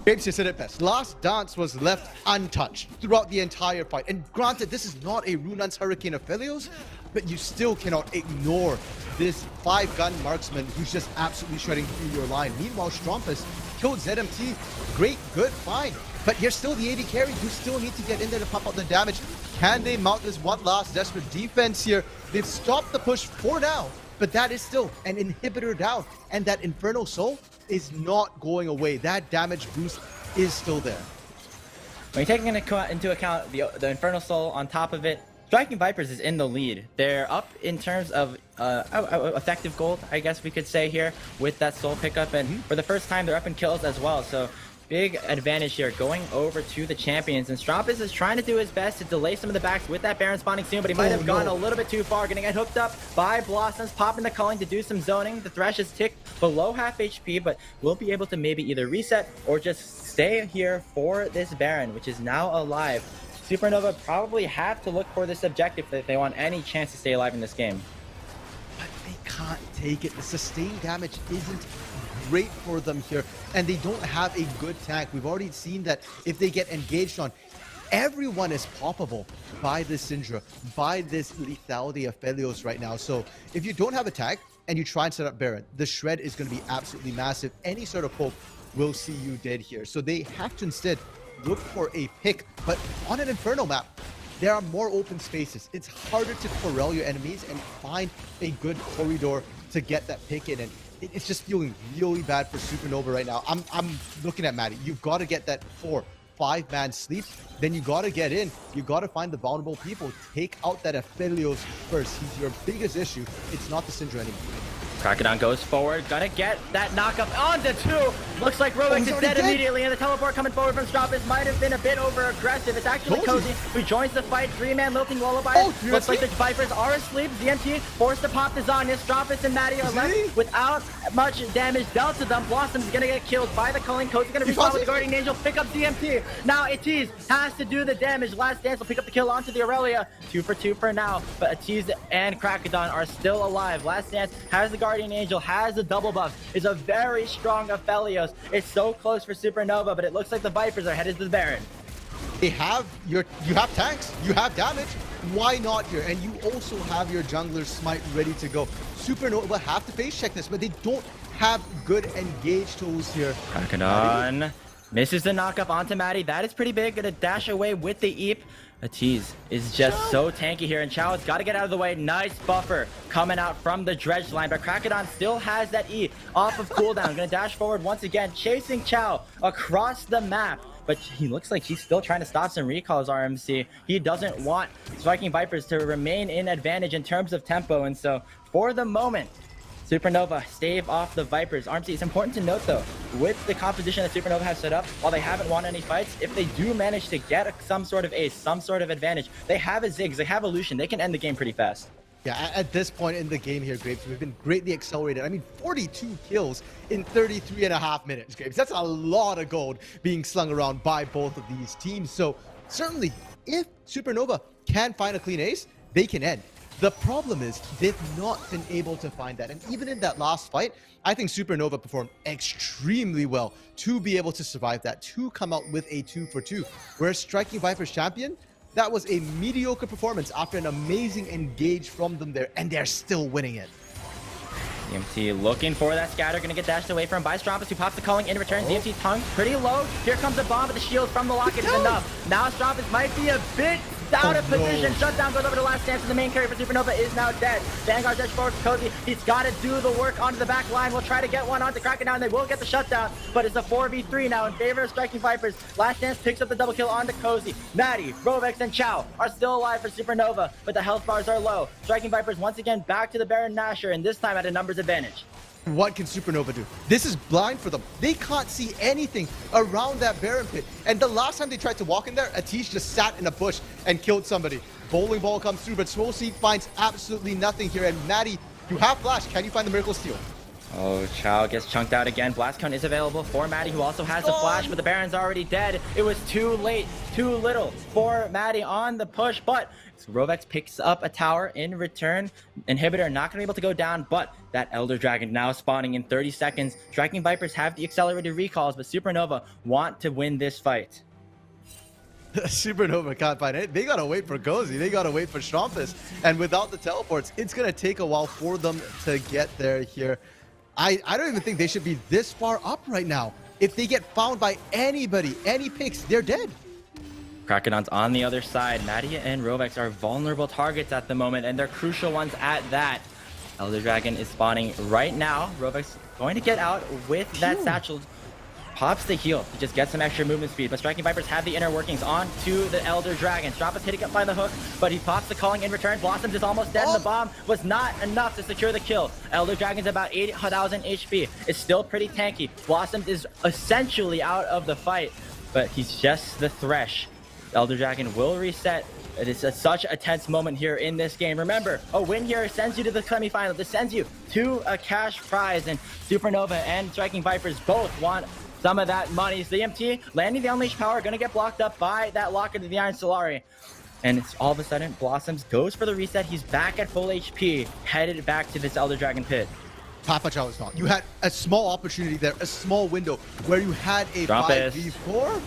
Grapes, you said it best. Last Dance was left untouched throughout the entire fight. And granted, this is not a Runaan's Hurricane of Philios, but you still cannot ignore this 5-gun marksman who's just absolutely shredding through your line. Meanwhile, Strompus killed ZMT. Great, good, fine. But you're still the AD carry. You still need to get in there to pump out the damage. Can they mount this one last desperate defense here? They've stopped the push for now, but that is still an inhibitor down. And that Infernal Soul is not going away. That damage boost is still there. When you're taking into account the Infernal Soul on top of it, Striking Vipers is in the lead. They're up in terms of effective gold, I guess we could say here, with that soul pickup. And for the first time, they're up in kills as well. So big advantage here going over to the champions. And Strompus is trying to do his best to delay some of the backs with that Baron spawning soon, but he might have gone a little bit too far, getting it hooked up by Blossoms, popping the culling to do some zoning. The Thresh is ticked below half HP, but will be able to maybe either reset or just stay here for this Baron, which is now alive. Supernova probably have to look for this objective if they want any chance to stay alive in this game. But they can't take it. The sustained damage isn't great for them here, and they don't have a good tank. We've already seen that if they get engaged on, everyone is poppable by this Syndra, by this lethality of Philios right now. So if you don't have a tank and you try and set up Baron, the shred is going to be absolutely massive. Any sort of poke will see you dead here. So they have to instead look for a pick, but on an Inferno map, there are more open spaces. It's harder to corral your enemies and find a good corridor to get that pick in. And it's just feeling really bad for Supernova right now. I'm looking at Maddie. You've got to get that 4-5-man sleep. Then you got to get in. You got to find the vulnerable people. Take out that Aphelios first. He's your biggest issue. It's not the Syndra anymore. Krakadon goes forward, gonna get that knockup onto 2. Looks like Rovex is dead immediately, and the teleport coming forward from Strompus might have been a bit over aggressive. It's actually Cozy who joins the fight. 3-man lilting lullaby. Looks like the Vipers are asleep. ZMT forced to pop the Zanya. Strompus and Maddie are left without much damage dealt to them. Blossom's gonna get killed by the culling. Cozy's gonna respawn with the Guardian Angel, pick up ZMT. Now Atiz has to do the damage. Last Dance will pick up the kill onto the Aurelia. 2 for 2 for now, but Atiz and Krakadon are still alive. Last Dance has the Guardian Angel, has a double buff, is a very strong Aphelios. It's so close for Supernova, but it looks like the Vipers are headed to the Baron. You have tanks, you have damage. Why not here? And you also have your jungler Smite ready to go. Supernova will have to face check this, but they don't have good engage tools here. Krakadon misses the knockup onto Maddie. That is pretty big. Gonna dash away with the Eep. Atiz is just so tanky here, and Chao has got to get out of the way. Nice buffer coming out from the dredge line, but Krakadon still has that E off of cooldown. Gonna dash forward once again, chasing Chao across the map, but he looks like he's still trying to stop some recalls, RMC. He doesn't want Striking Vipers to remain in advantage in terms of tempo, and so for the moment, Supernova stave off the Vipers. RMC, it's important to note though, with the composition that Supernova has set up, while they haven't won any fights, if they do manage to get some sort of ace, some sort of advantage, they have a Ziggs, they have a Lucian, they can end the game pretty fast. Yeah, at this point in the game here, Grapes, we've been greatly accelerated. I mean, 42 kills in 33.5 minutes, Grapes. That's a lot of gold being slung around by both of these teams. So certainly, if Supernova can find a clean ace, they can end. The problem is they've not been able to find that. And even in that last fight, I think Supernova performed extremely well to be able to survive that, to come out with a 2 for 2. Whereas Striking Vipers champion, that was a mediocre performance after an amazing engage from them there, and they're still winning it. ZMT looking for that scatter, gonna get dashed away from by Strompus, who pops the culling in return. ZMT tongue pretty low. Here comes the bomb, but the shield from the locket is enough. Now Strompus might be a bit out of position. Shutdown goes over to last chance, and the main carry for Supernova is now dead. Vanguard's edge forward for Cozy. He's got to do the work onto the back line. We'll try to get one onto Krakendown. They will get the shutdown, but it's a 4v3 now in favor of Striking Vipers. Last chance picks up the double kill onto Cozy. Maddie, Rovex, and Chow are still alive for Supernova, but the health bars are low. Striking Vipers once again back to the Baron Nashor, and this time at a numbers advantage. What can Supernova do? This is blind for them. They can't see anything around that Baron pit. And the last time they tried to walk in there, Atish just sat in a bush and killed somebody. Bowling ball comes through, but Swole Seed finds absolutely nothing here. And Maddie, you have flash. Can you find the Miracle Steal? Oh, Chow gets chunked out again. Blast Cone is available for Maddie, who also has the flash, but the Baron's already dead. It was too late, too little for Maddie on the push, but Rovex picks up a tower in return. Inhibitor not going to be able to go down, but that Elder Dragon now spawning in 30 seconds. Striking Vipers have the accelerated recalls, but Supernova want to win this fight. Supernova can't find it. They gotta wait for Cozy. They gotta wait for Strumpus. And without the teleports, it's gonna take a while for them to get there here. I don't even think they should be this far up right now. If they get found by anybody, any picks, they're dead. Krakenon's on the other side. Maddie and Rovex are vulnerable targets at the moment, and they're crucial ones at that. Elder Dragon is spawning right now. Rovex going to get out with that satchel. Pops the heal. He just gets some extra movement speed, but Striking Vipers have the inner workings onto the Elder Dragon. Strop is hitting up by the hook, but he pops the calling in return. Blossoms is almost dead, and the bomb was not enough to secure the kill. Elder Dragon's about 8,000 HP. It's still pretty tanky. Blossoms is essentially out of the fight, but he's just the Thresh. Elder Dragon will reset. It is such a tense moment here in this game. Remember, a win here sends you to the semifinals. This sends you to a cash prize, and Supernova and Striking Vipers both want some of that money. ZMT landing the Unleashed Power, gonna get blocked up by that lock into the Iron Solari. And it's all of a sudden, Blossoms goes for the reset. He's back at full HP, headed back to this Elder Dragon pit. Papa Chow is not. You had a small opportunity there, a small window where you had a 5v4.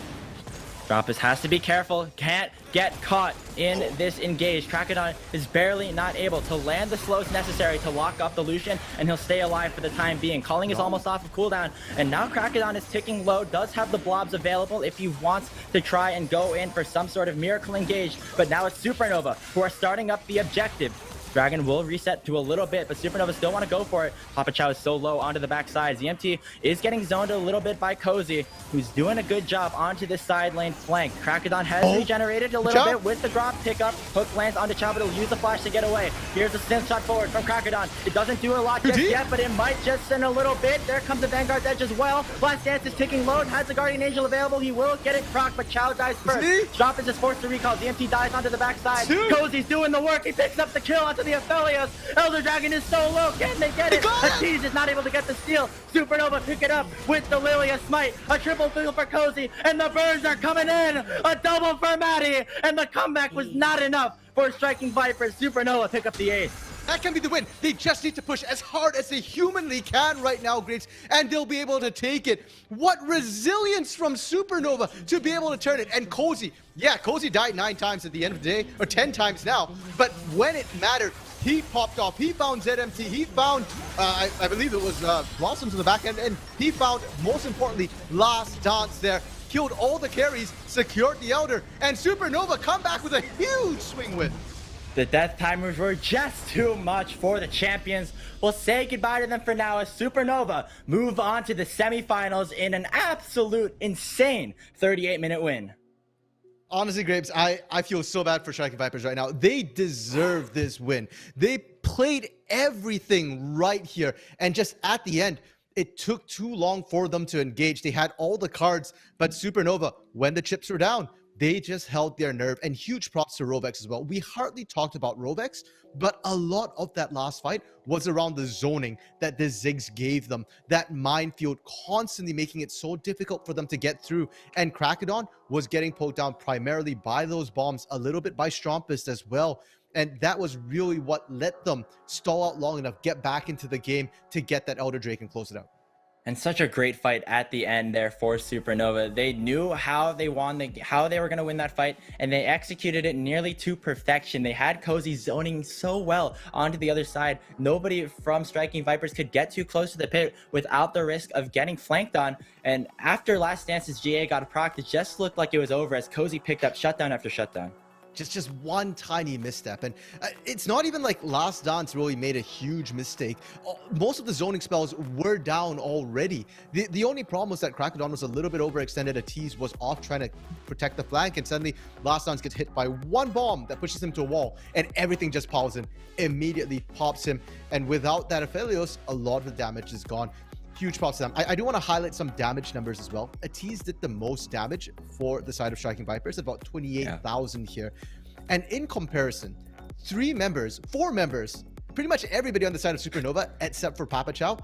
Strumpus has to be careful, can't get caught in this engage. Krakenon is barely not able to land the slows necessary to lock up the Lucian, and he'll stay alive for the time being. Calling is almost off of cooldown, and now Krakenon is ticking low, does have the blobs available if he wants to try and go in for some sort of miracle engage, but now it's Supernova who are starting up the objective. Dragon will reset to a little bit, but Supernova still want to go for it. Papa Chow is so low onto the backside. ZMT is getting zoned a little bit by Cozy, who's doing a good job onto this side lane flank. Krakenon has regenerated a little bit with the drop pickup. Hook lands onto Chow, but he'll use the flash to get away. Here's a synth shot forward from Krakenon. It doesn't do a lot just yet, but it might just send a little bit. There comes the Vanguard's edge as well. Last Dance is ticking low, has the Guardian Angel available. He will get it proc, but Chow dies first. Drop is just forced to recall. ZMT dies onto the backside. Cozy's doing the work. He picks up the kill onto the Aphelios. Elder Dragon is so low. Can they get it? Atiz is not able to get the steal. Supernova pick it up with the Lilia Smite. A triple kill for Cozy, and the burns are coming in. A double for Maddie, and the comeback was not enough for Striking Vipers. Supernova pick up the ace. That can be the win. They just need to push as hard as they humanly can right now, Griggs, and they'll be able to take it. What resilience from Supernova to be able to turn it. And Cozy, yeah, Cozy died 9 times at the end of the day, or 10 times now, but when it mattered, he popped off. He found ZMT. He found, I believe it was Blossoms in the back end, and he found, most importantly, Last Dance there. Killed all the carries, secured the Elder, and Supernova come back with a huge swing win. The death timers were just too much for the champions. We'll say goodbye to them for now as Supernova move on to the semifinals in an absolute insane 38-minute win. Honestly, Graves, I feel so bad for Striking Vipers right now. They deserve this win. They played everything right here. And just at the end, it took too long for them to engage. They had all the cards, but Supernova, when the chips were down, they just held their nerve. And huge props to Rovex as well. We hardly talked about Rovex, but a lot of that last fight was around the zoning that the Ziggs gave them. That minefield constantly making it so difficult for them to get through. And Krakenon was getting poked down primarily by those bombs, a little bit by Strumpus as well. And that was really what let them stall out long enough, get back into the game to get that Elder Drake and close it out. And such a great fight at the end there for Supernova. They knew how they how they were going to win that fight, and they executed it nearly to perfection. They had Cozy zoning so well onto the other side. Nobody from Striking Vipers could get too close to the pit without the risk of getting flanked on. And after Last Dance's GA got a proc, it just looked like it was over as Cozy picked up shutdown after shutdown. Just one tiny misstep. And it's not even like Last Dance really made a huge mistake. Most of the zoning spells were down already. The only problem was that Krakadon was a little bit overextended. Atiz was off trying to protect the flank, and suddenly Last Dance gets hit by one bomb that pushes him to a wall, and everything just piles in, immediately pops him. And without that Aphelios, a lot of the damage is gone. Huge props to them. I do want to highlight some damage numbers as well. Atiz did the most damage for the side of Striking Vipers, about 28,000 here. And in comparison, four members, pretty much everybody on the side of Supernova, except for Papa Chow,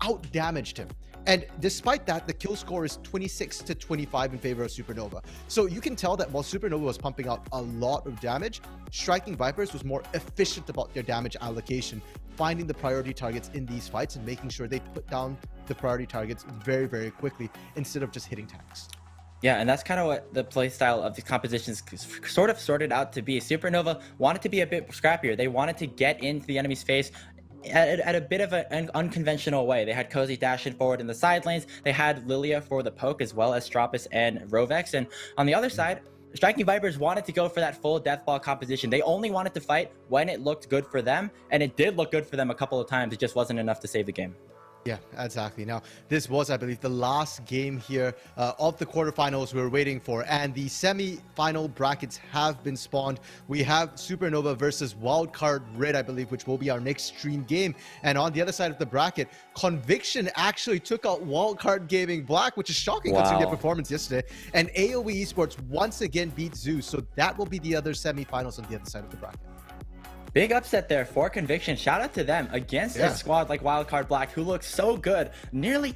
out-damaged him. And despite that, the kill score is 26-25 in favor of Supernova. So you can tell that while Supernova was pumping out a lot of damage, Striking Vipers was more efficient about their damage allocation, finding the priority targets in these fights and making sure they put down the priority targets very, very quickly instead of just hitting tanks. Yeah, and that's kind of what the playstyle of the compositions sort of sorted out to be. Supernova wanted to be a bit scrappier. They wanted to get into the enemy's face at a bit of an unconventional way. They had Cozy dashing forward in the side lanes. They had Lilia for the poke, as well as Stropus and Rovex. And on the other side, Striking Vipers wanted to go for that full deathball composition. They only wanted to fight when it looked good for them, and it did look good for them a couple of times. It just wasn't enough to save the game. Yeah, exactly. Now, this was, I believe, the last game here of the quarterfinals we were waiting for, and the semi-final brackets have been spawned. We have Supernova versus Wildcard Red, I believe, which will be our next stream game. And on the other side of the bracket, Conviction actually took out Wildcard Gaming Black, which is shocking considering their performance yesterday. And AoE Esports once again beat Zeus, so that will be the other semi-finals on the other side of the bracket. Big upset there for Conviction. Shout out to them against a squad like Wildcard Black, who looks so good. Nearly